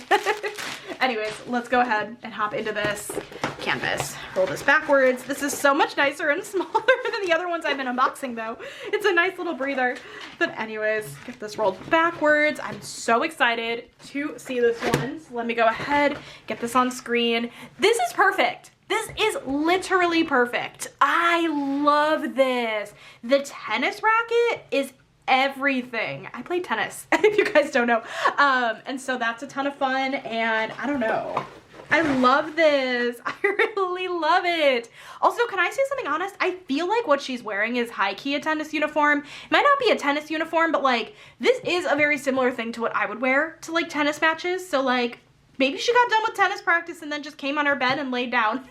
Anyways, let's go ahead and hop into this canvas. Roll this backwards. This is so much nicer and smaller than the other ones I've been unboxing though. It's a nice little breather. But anyways, get this rolled backwards. I'm so excited to see this one. So let me go ahead, get this on screen. This is perfect. This is literally perfect. I love this. The tennis racket is everything. I play tennis, if you guys don't know. And so that's a ton of fun, and I don't know. I love this. I really love it. Also, can I say something honest? I feel like what she's wearing is high-key a tennis uniform. It might not be a tennis uniform, but like this is a very similar thing to what I would wear to like tennis matches. So like maybe she got done with tennis practice and then just came on her bed and laid down.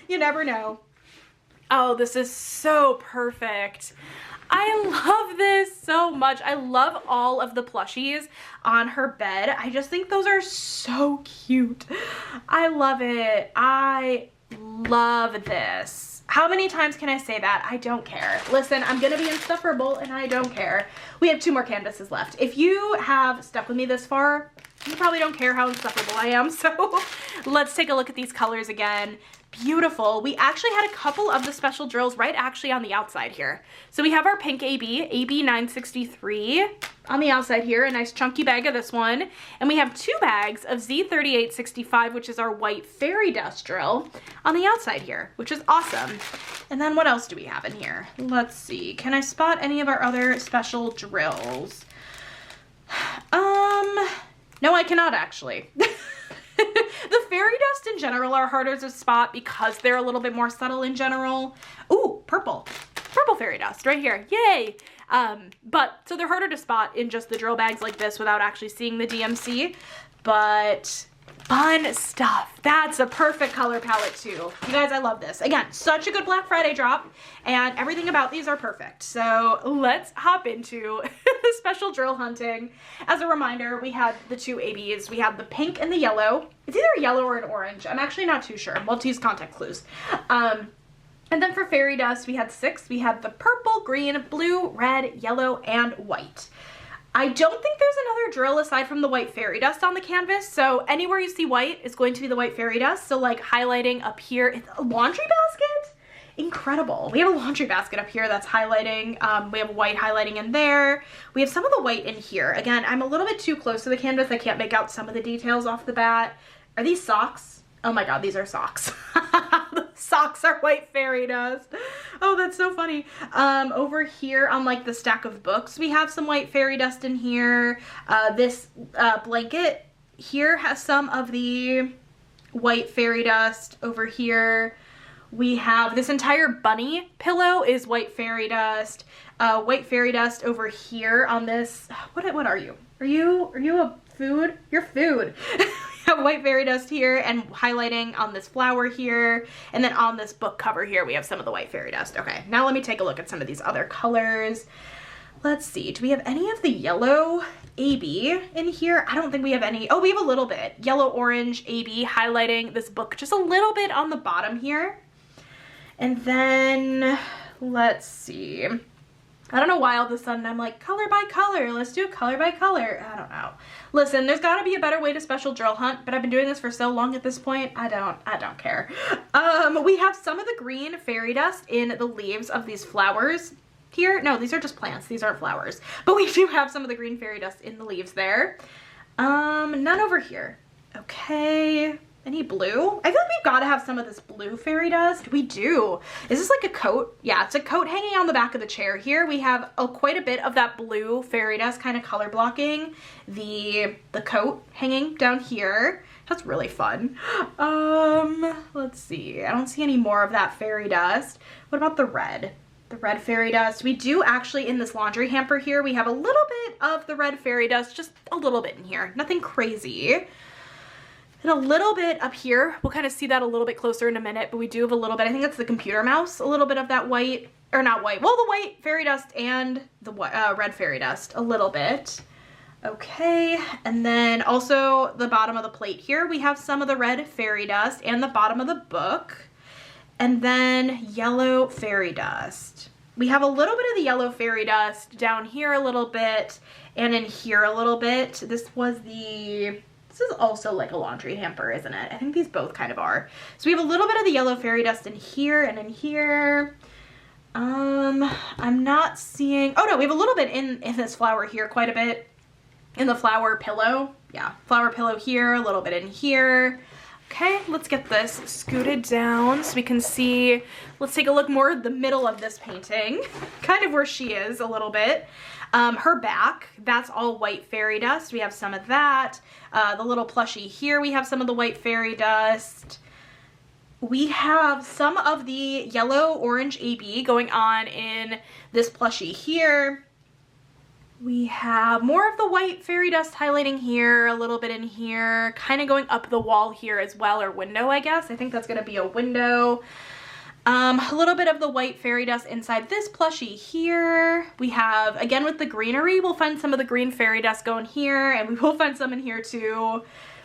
You never know. Oh, this is so perfect. I love this so much. I love all of the plushies on her bed. I just think those are so cute. I love it. I love this. How many times can I say that? I don't care. Listen, I'm gonna be insufferable and I don't care. We have 2 more canvases left. If you have stuck with me this far, you probably don't care how insufferable I am. So let's take a look at these colors again. Beautiful. We actually had a couple of the special drills right actually on the outside here. So we have our pink AB 963 on the outside here, a nice chunky bag of this one. And we have 2 bags of Z3865, which is our white fairy dust drill on the outside here, which is awesome. And then what else do we have in here? Let's see. Can I spot any of our other special drills? No, I cannot actually. The fairy dust in general are harder to spot because they're a little bit more subtle in general. Ooh, purple. Purple fairy dust right here. Yay. So they're harder to spot in just the drill bags like this without actually seeing the DMC. But fun stuff. That's a perfect color palette too. You guys, I love this. Again, such a good Black Friday drop, and everything about these are perfect. So let's hop into the special drill hunting. As a reminder, we had the 2 ABs. We have the pink and the yellow. It's either a yellow or an orange. I'm actually not too sure. We'll have to use contact clues. And then for fairy dust, we had 6. We had the purple, green, blue, red, yellow, and white. I don't think there's another drill aside from the white fairy dust on the canvas, so anywhere you see white is going to be the white fairy dust. So like highlighting up here, it's a laundry basket. Incredible. We have a laundry basket up here that's highlighting. We have white highlighting in there. We have some of the white in here. Again, I'm a little bit too close to the canvas. I can't make out some of the details off the bat. Are these socks? Oh my God, these are socks. The socks are white fairy dust. Oh, that's so funny. Over here on like the stack of books, we have some white fairy dust in here. This blanket here has some of the white fairy dust. Over here, we have this entire bunny pillow is white fairy dust. White fairy dust over here on this. What are you? Are you a food? You're food. Have white fairy dust here and highlighting on this flower here, and then on this book cover here we have some of the white fairy dust. Okay, now let me take a look at some of these other colors. Let's see, do we have any of the yellow AB in here? I don't think we have any. Oh, we have a little bit. Yellow orange AB highlighting this book just a little bit on the bottom here. And then let's see. I don't know why all of a sudden I'm like, color by color, let's do color by color. I don't know. Listen, there's gotta be a better way to special drill hunt, but I've been doing this for so long at this point, I don't care. We have some of the green fairy dust in the leaves of these flowers here. No, these are just plants, these aren't flowers. But we do have some of the green fairy dust in the leaves there. None over here. Okay. Any blue? I feel like we've got to have some of this blue fairy dust. We do. Is this like a coat? Yeah, it's a coat hanging on the back of the chair here. We have quite a bit of that blue fairy dust kind of color blocking the coat hanging down here. That's really fun. Let's see. I don't see any more of that fairy dust. What about the red? The red fairy dust. We do actually, in this laundry hamper here, we have a little bit of the red fairy dust, just a little bit in here. Nothing crazy. And a little bit up here, we'll kind of see that a little bit closer in a minute, but we do have a little bit, I think that's the computer mouse, a little bit of that white, or not white, well, the white fairy dust and the red fairy dust, a little bit. Okay, and then also the bottom of the plate here, we have some of the red fairy dust and the bottom of the book. And then yellow fairy dust. We have a little bit of the yellow fairy dust down here a little bit and in here a little bit. This is also like a laundry hamper, isn't it? I think these both kind of are. So we have a little bit of the yellow fairy dust in here and in here. I'm not seeing, oh no, we have a little bit in this flower here, quite a bit. In the flower pillow. Yeah, flower pillow here, a little bit in here. Okay, let's get this scooted down so we can see. Let's take a look more at the middle of this painting, kind of where she is a little bit. Her back, that's all white fairy dust. We have some of that. The little plushie here, we have some of the white fairy dust. We have some of the yellow orange AB going on in this plushie here. We have more of the white fairy dust highlighting here, a little bit in here, kind of going up the wall here as well, or window, I guess. I think that's going to be a window. A little bit of the white fairy dust inside this plushie here. We have, again with the greenery, we'll find some of the green fairy dust going here, and we will find some in here too.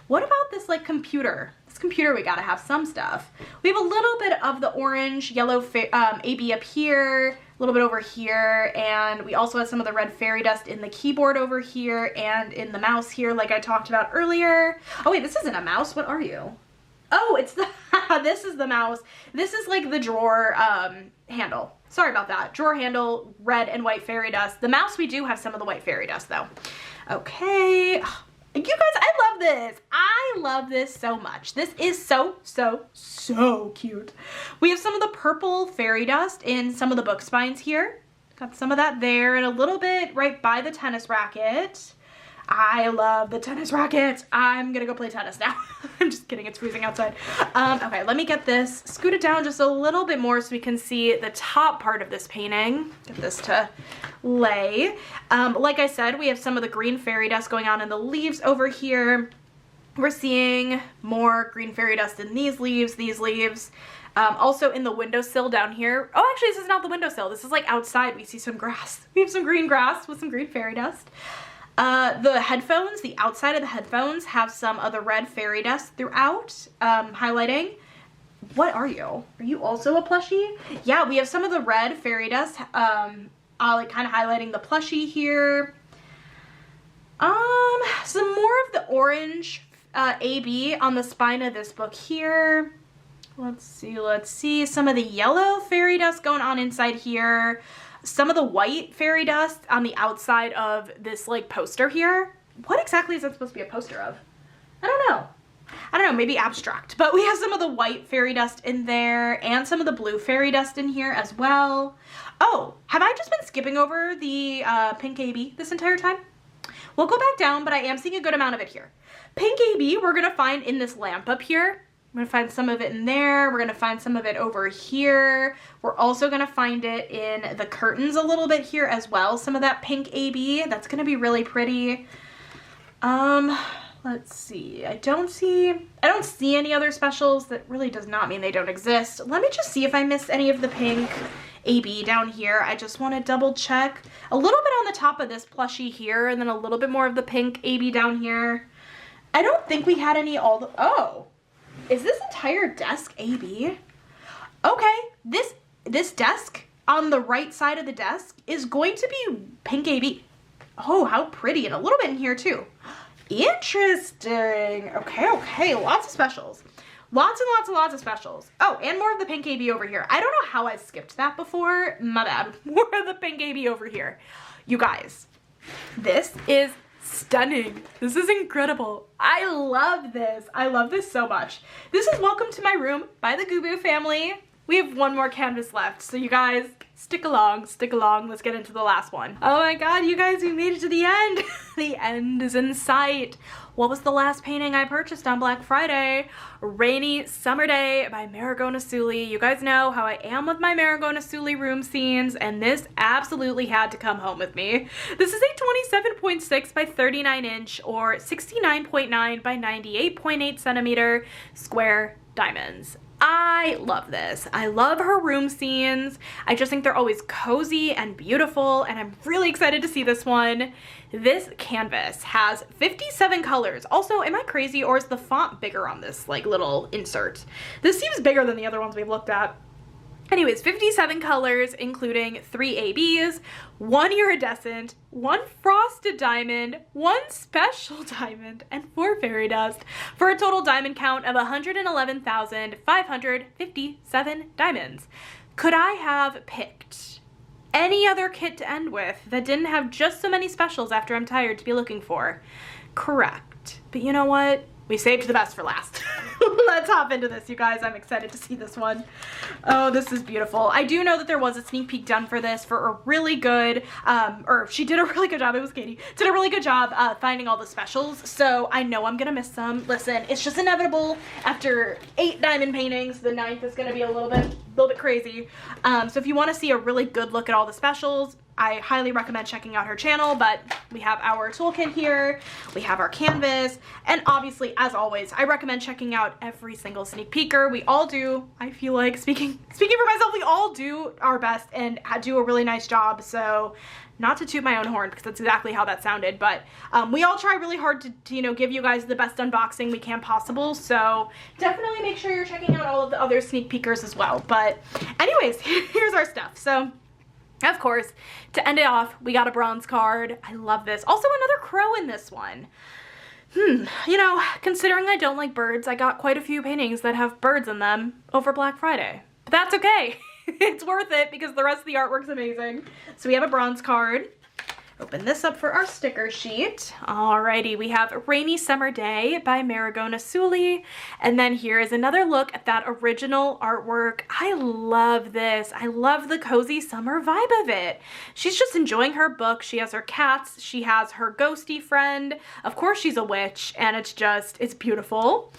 What about this like computer? This computer, we gotta have some stuff. We have a little bit of the orange, yellow AB up here, a little bit over here, and we also have some of the red fairy dust in the keyboard over here and in the mouse here like I talked about earlier. Oh wait, this isn't a mouse, what are you? Oh, it's the, this is the mouse. This is like the drawer handle. Sorry about that. Drawer handle, red and white fairy dust. The mouse, we do have some of the white fairy dust though. Okay. You guys, I love this. I love this so much. This is so, so, so cute. We have some of the purple fairy dust in some of the book spines here. Got some of that there and a little bit right by the tennis racket. I love the tennis racket. I'm gonna go play tennis now. I'm just kidding, it's freezing outside. Okay, let me get this scooted down just a little bit more so we can see the top part of this painting. Get this to lay. Like I said, we have some of the green fairy dust going on in the leaves over here. We're seeing more green fairy dust in these leaves, also in the windowsill down here. Oh, actually, this is not the windowsill. This is like outside. We see some grass. We have some green grass with some green fairy dust. The headphones, the outside of the headphones have some of the red fairy dust throughout, highlighting. What are you? Are you also a plushie? Yeah, we have some of the red fairy dust, like kind of highlighting the plushie here. Some more of the orange, AB on the spine of this book here. Let's see. Some of the yellow fairy dust going on inside here. Some of the white fairy dust on the outside of this like poster here. What exactly is that supposed to be a poster of? I don't know, maybe abstract. But we have some of the white fairy dust in there and some of the blue fairy dust in here as well. Oh, have I just been skipping over the pink AB this entire time? We'll go back down, but I am seeing a good amount of it here. Pink AB we're gonna find in this lamp up here. I'm gonna find some of it in there. We're gonna find some of it over here. We're also gonna find it in the curtains a little bit here as well. Some of that pink AB, that's gonna be really pretty. Let's see. I don't see any other specials. That really does not mean they don't exist. Let me just see if I missed any of the pink AB down here. I just wanna double check. A little bit on the top of this plushie here and then a little bit more of the pink AB down here. I don't think we had any oh. Is this entire desk AB? Okay, this desk on the right side of the desk is going to be pink AB. Oh, how pretty, and a little bit in here too. Interesting. Okay, lots of specials. Lots and lots of specials. Oh, and more of the pink AB over here. I don't know how I skipped that before. My bad. More of the pink AB over here. You guys, this is stunning. This is incredible. I love this. I love this so much. This is Welcome to My Room by the Goo Boo family. We have one more canvas left, so you guys stick along. Let's get into the last one. Oh my god, you guys, we made it to the end. The end is in sight. What was the last painting I purchased on Black Friday? Rainy Summer Day by Marigona-Sully. You guys know how I am with my Marigona-Sully room scenes, and this absolutely had to come home with me. This is a 27.6 by 39 inch or 69.9 by 98.8 centimeter square diamonds. I love this. I love her room scenes. I just think they're always cozy and beautiful, and I'm really excited to see this one. This canvas has 57 colors. Also, am I crazy, or is the font bigger on this like little insert? This seems bigger than the other ones we've looked at. Anyways, 57 colors, including 3 ABs, 1 iridescent, 1 frosted diamond, 1 special diamond, and 4 fairy dust, for a total diamond count of 111,557 diamonds. Could I have picked any other kit to end with that didn't have just so many specials after I'm tired to be looking for? Correct. But you know what? We saved the best for last. Let's hop into this, you guys. I'm excited to see this one. Oh, this is beautiful. I do know that there was a sneak peek done for this for a really good, or she did a really good job, it was Katie, did a really good job finding all the specials, so I know I'm gonna miss some. Listen, it's just inevitable. After 8 diamond paintings, the 9th is gonna be a little bit crazy. So if you wanna see a really good look at all the specials, I highly recommend checking out her channel. But we have our toolkit here, we have our canvas, and obviously, as always, I recommend checking out every single sneak peeker. We all do, I feel like, speaking for myself, we all do our best and do a really nice job. So not to toot my own horn, because that's exactly how that sounded, but we all try really hard to you know, give you guys the best unboxing we can possible. So definitely make sure you're checking out all of the other sneak peekers as well. But anyways, here's our stuff. So of course, to end it off, we got a bronze card. I love this. Also, another crow in this one. You know, considering I don't like birds, I got quite a few paintings that have birds in them over Black Friday. But that's okay. It's worth it because the rest of the artwork's amazing. So we have a bronze card. Open this up for our sticker sheet. Alrighty, we have Rainy Summer Day by Marigona Suli. And then here is another look at that original artwork. I love this. I love the cozy summer vibe of it. She's just enjoying her book. She has her cats. She has her ghosty friend. Of course she's a witch, and it's beautiful.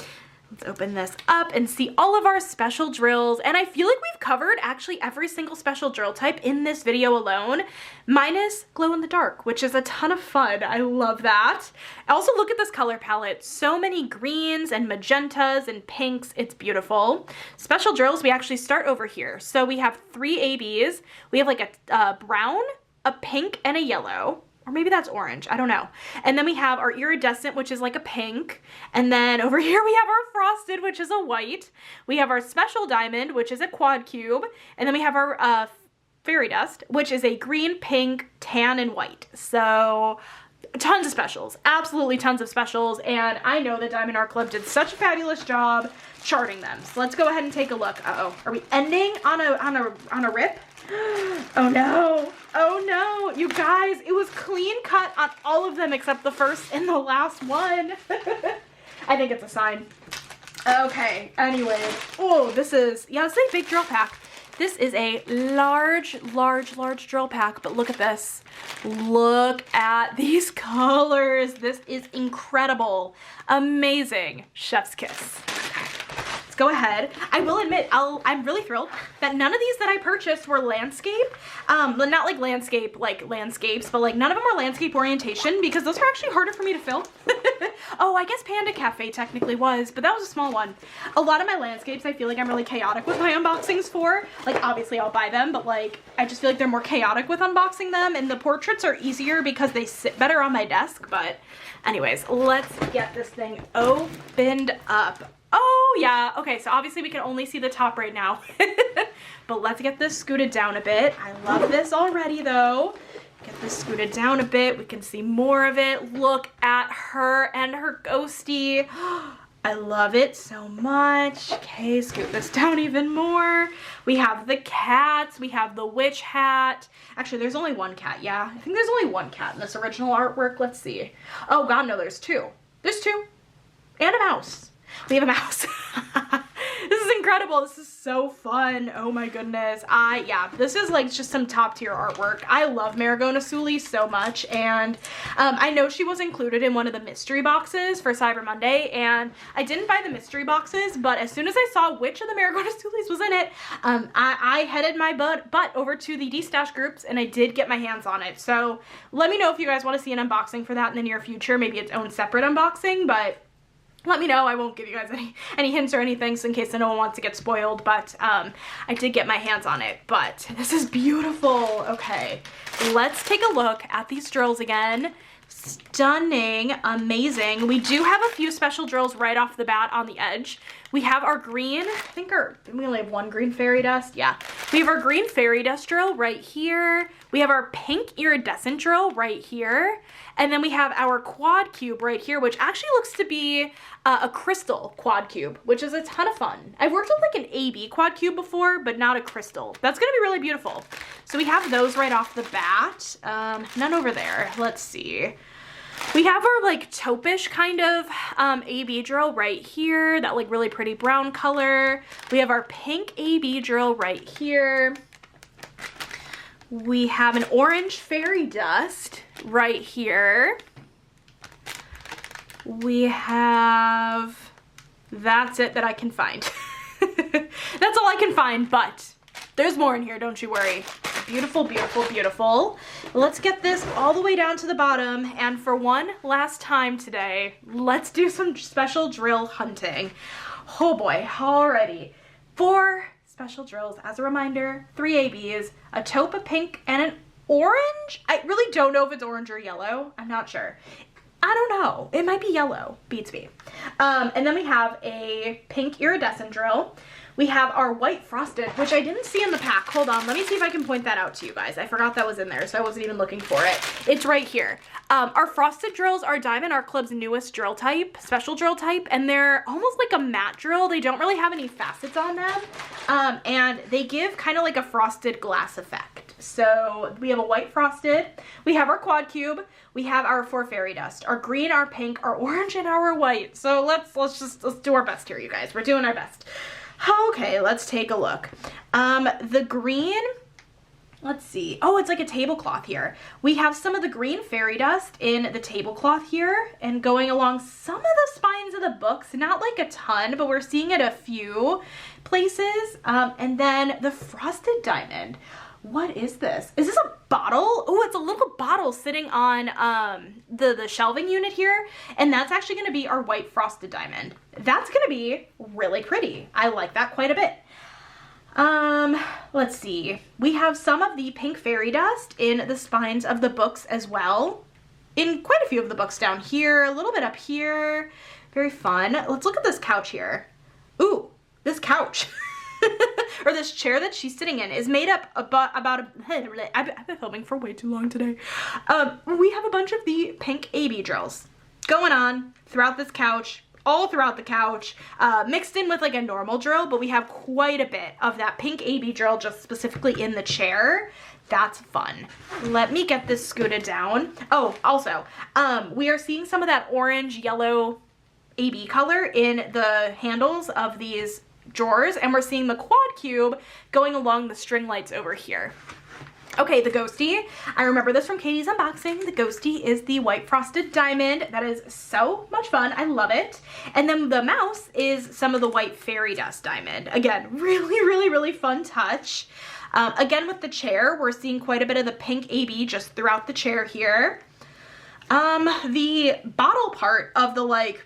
Let's open this up and see all of our special drills. And I feel like we've covered actually every single special drill type in this video alone, minus glow in the dark, which is a ton of fun. I love that. Also, look at this color palette. So many greens and magentas and pinks. It's beautiful. Special drills, we actually start over here. So we have 3 ABs. We have like a brown, a pink, and a yellow. Or maybe that's orange, I don't know. And then we have our iridescent, which is like a pink. And then over here we have our frosted, which is a white. We have our special diamond, which is a quad cube. And then we have our fairy dust, which is a green, pink, tan, and white. So tons of specials, absolutely tons of specials. And I know the Diamond Art Club did such a fabulous job charting them. So let's go ahead and take a look. Uh-oh, are we ending on a rip? Oh no, oh no, you guys, it was clean cut on all of them except the first and the last one. I think it's a sign. Okay, anyway, oh, this is a big drill pack. This is a large drill pack, but look at this. Look at these colors. This is incredible. Amazing. Chef's kiss. Let's go ahead. I will admit, I'm really thrilled that none of these that I purchased were landscape. Not like landscape, like landscapes, but like none of them were landscape orientation, because those are actually harder for me to fill. Oh, I guess Panda Cafe technically was, but that was a small one. A lot of my landscapes, I feel like I'm really chaotic with my unboxings for. Like, obviously I'll buy them, but like, I just feel like they're more chaotic with unboxing them, and the portraits are easier because they sit better on my desk. But anyways, let's get this thing opened up. Oh yeah, okay, so obviously we can only see the top right now. But let's get this scooted down a bit. I love this already though. Get this scooted down a bit, we can see more of it. Look at her and her ghosty. I love it so much. Okay, scoot this down even more. We have the cats, we have the witch hat. Actually, there's only one cat, yeah. I think there's only one cat in this original artwork. Let's see. Oh god, no, there's 2. There's 2. And a mouse. We have a mouse. This is incredible. This is so fun. Oh my goodness. Yeah, this is like just some top tier artwork. I love Marigona Suli so much, and I know she was included in one of the mystery boxes for Cyber Monday, and I didn't buy the mystery boxes, but as soon as I saw which of the Marigona Sulis was in it, I headed my butt over to the D-Stash groups, and I did get my hands on it. So let me know if you guys want to see an unboxing for that in the near future, maybe its own separate unboxing, but let me know. I won't give you guys any hints or anything, so in case no one wants to get spoiled, but I did get my hands on it. But this is beautiful. Okay, let's take a look at these drills again. Stunning, amazing. We do have a few special drills right off the bat on the edge. We have our green, we only have one green fairy dust. Yeah, we have our green fairy dust drill right here. We have our pink iridescent drill right here. And then we have our quad cube right here, which actually looks to be a crystal quad cube, which is a ton of fun. I've worked with like an AB quad cube before, but not a crystal. That's gonna be really beautiful. So we have those right off the bat. None over there. Let's see. We have our like taupe-ish kind of AB drill right here, that like really pretty brown color. We have our pink AB drill right here. We have an orange fairy dust right here. We have, that's it that I can find. That's all I can find, but there's more in here, don't you worry. Beautiful, beautiful, beautiful. Let's get this all the way down to the bottom, and for one last time today, let's do some special drill hunting. Oh boy, alrighty. 4 special drills, as a reminder, 3 ABs, a taupe, a pink, and an orange? I really don't know if it's orange or yellow. I'm not sure. I don't know. It might be yellow. Beats me. And then we have a pink iridescent drill. We have our white frosted, which I didn't see in the pack. Hold on, let me see if I can point that out to you guys. I forgot that was in there, so I wasn't even looking for it. It's right here. Our frosted drills are Diamond Art Club's newest drill type, special drill type, and they're almost like a matte drill. They don't really have any facets on them, and they give kind of like a frosted glass effect. So we have a white frosted, we have our quad cube, we have our 4 fairy dust, our green, our pink, our orange, and our white. So let's do our best here, you guys. We're doing our best. Okay, let's take a look. The green, let's see. Oh, it's like a tablecloth here. We have some of the green fairy dust in the tablecloth here and going along some of the spines of the books. Not like a ton, but we're seeing it a few places. And then the frosted diamond. What is this? Is this a bottle? Oh, it's a little bottle sitting on the shelving unit here. And that's actually gonna be our white frosted diamond. That's gonna be really pretty. I like that quite a bit. Let's see. We have some of the pink fairy dust in the spines of the books as well. In quite a few of the books down here, a little bit up here. Very fun. Let's look at this couch here. Ooh, this couch. Or this chair that she's sitting in is made up about I've been filming for way too long today. We have a bunch of the pink AB drills going on throughout this couch, all throughout the couch, mixed in with like a normal drill, but we have quite a bit of that pink AB drill just specifically in the chair. That's fun. Let me get this scooted down. Oh, also, we are seeing some of that orange, yellow AB color in the handles of these drawers, and we're seeing the quad cube going along the string lights over here. Okay, the ghosty. I remember this from Katie's unboxing. The ghosty is the white frosted diamond. That is so much fun. I love it. And then the mouse is some of the white fairy dust diamond. Again, really fun touch. Again, with the chair, we're seeing quite a bit of the pink AB just throughout the chair here. The bottle part of the like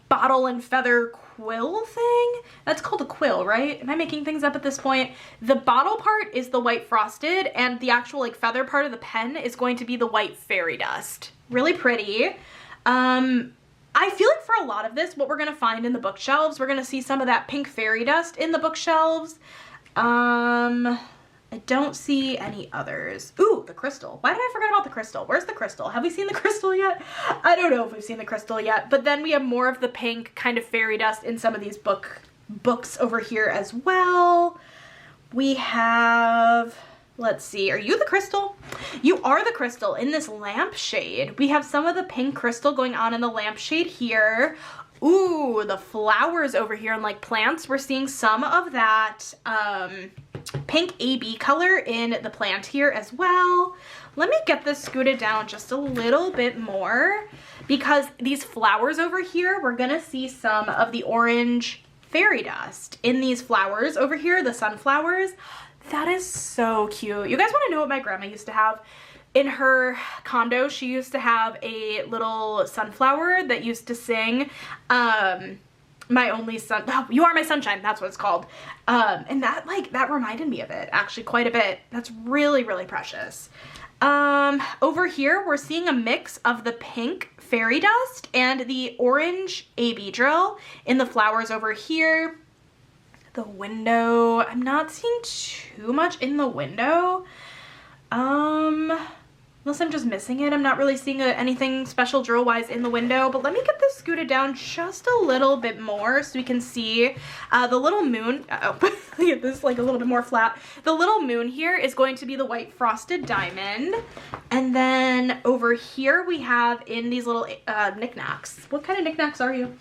bottle and feather quill thing, that's called a quill, right? Am I making things up at this point? The bottle part is the white frosted, and the actual like feather part of the pen is going to be the white fairy dust. Really pretty. I feel like for a lot of this, what we're gonna find in the bookshelves, we're gonna see some of that pink fairy dust in the bookshelves. I don't see any others. Ooh, the crystal. Why did I forget about the crystal? Where's the crystal? Have we seen the crystal yet? I don't know if we've seen the crystal yet, but then we have more of the pink kind of fairy dust in some of these books over here as well. We have, let's see, are you the crystal? You are the crystal in this lampshade. We have some of the pink crystal going on in the lampshade here. Ooh, the flowers over here and like plants. We're seeing some of that pink AB color in the plant here as well. Let me get this scooted down just a little bit more, because these flowers over here, we're gonna see some of the orange fairy dust in these flowers over here, the sunflowers. That is so cute. You guys want to know what my grandma used to have? in her condo, she used to have a little sunflower that used to sing, My Only Sun, oh, You Are My Sunshine, that's what it's called. And that reminded me of it, actually, quite a bit. That's really, really precious. Over here, we're seeing a mix of the pink fairy dust and the orange AB drill in the flowers over here. The window, I'm not seeing too much in the window. Unless I'm just missing it. I'm not really seeing anything special drill-wise in the window, but let me get this scooted down just a little bit more so we can see the little moon. Look at this, like a little bit more flat. The little moon here is going to be the white frosted diamond. And then over here we have in these little knickknacks. What kind of knickknacks are you?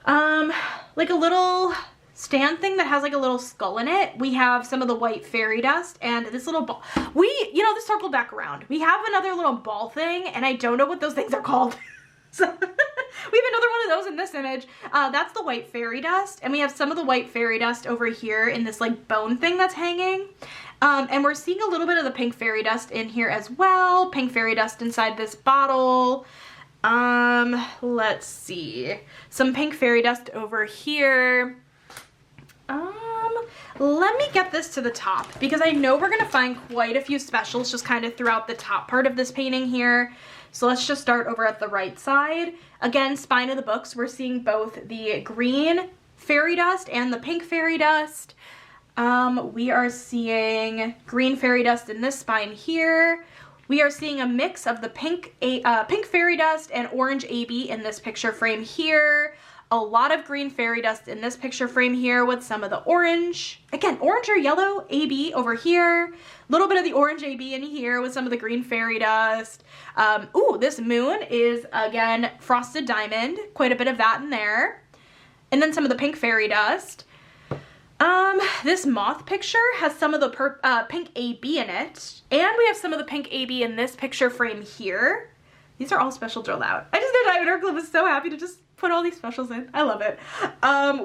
Like a little stand thing that has like a little skull in it. We have some of the white fairy dust and this little ball. This circled back around. We have another little ball thing and I don't know what those things are called. So we have another one of those in this image. That's the white fairy dust, and we have some of the white fairy dust over here in this like bone thing that's hanging. And we're seeing a little bit of the pink fairy dust in here as well. Pink fairy dust inside this bottle. Let's see. Some pink fairy dust over here. Let me get this to the top because I know we're gonna find quite a few specials just kind of throughout the top part of this painting here. So let's just start over at the right side. Again, spine of the books, we're seeing both the green fairy dust and the pink fairy dust. We are seeing green fairy dust in this spine here. We are seeing a mix of the pink fairy dust and orange AB in this picture frame here. A lot of green fairy dust in this picture frame here with some of the orange. Again, orange or yellow AB over here. A little bit of the orange AB in here with some of the green fairy dust. Ooh, this moon is, again, frosted diamond. Quite a bit of that in there. And then some of the pink fairy dust. This moth picture has some of the pink AB in it. And we have some of the pink AB in this picture frame here. These are all special drilled out. I just know Diamond Art Club is so happy to just put all these specials in. I love it.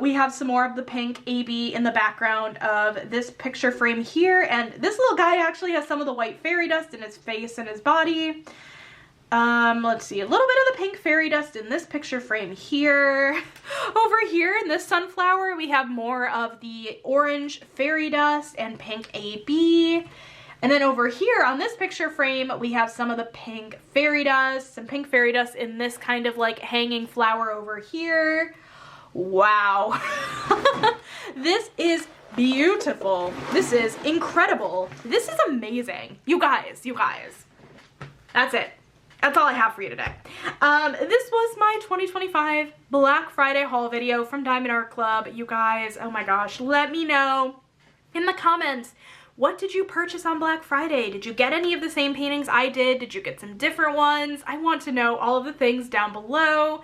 We have some more of the pink AB in the background of this picture frame here. And this little guy actually has some of the white fairy dust in his face and his body. Let's see, a little bit of the pink fairy dust in this picture frame here. Over here in this sunflower, we have more of the orange fairy dust and pink AB. And then over here on this picture frame, we have some of the pink fairy dust, some pink fairy dust in this kind of like hanging flower over here. Wow. This is beautiful. This is incredible. This is amazing. You guys. That's it. That's all I have for you today. This was my 2025 Black Friday haul video from Diamond Art Club. You guys, oh my gosh, let me know in the comments, what did you purchase on Black Friday? Did you get any of the same paintings I did? Did you get some different ones? I want to know all of the things down below.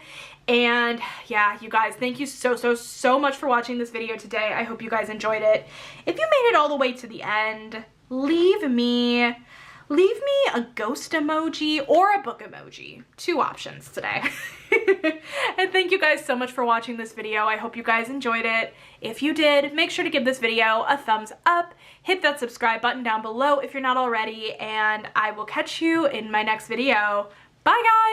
And yeah, you guys, thank you so much for watching this video today. I hope you guys enjoyed it. If you made it all the way to the end, leave me a ghost emoji or a book emoji. 2 options today. And thank you guys so much for watching this video. I hope you guys enjoyed it. If you did, make sure to give this video a thumbs up. Hit that subscribe button down below if you're not already. And I will catch you in my next video. Bye guys!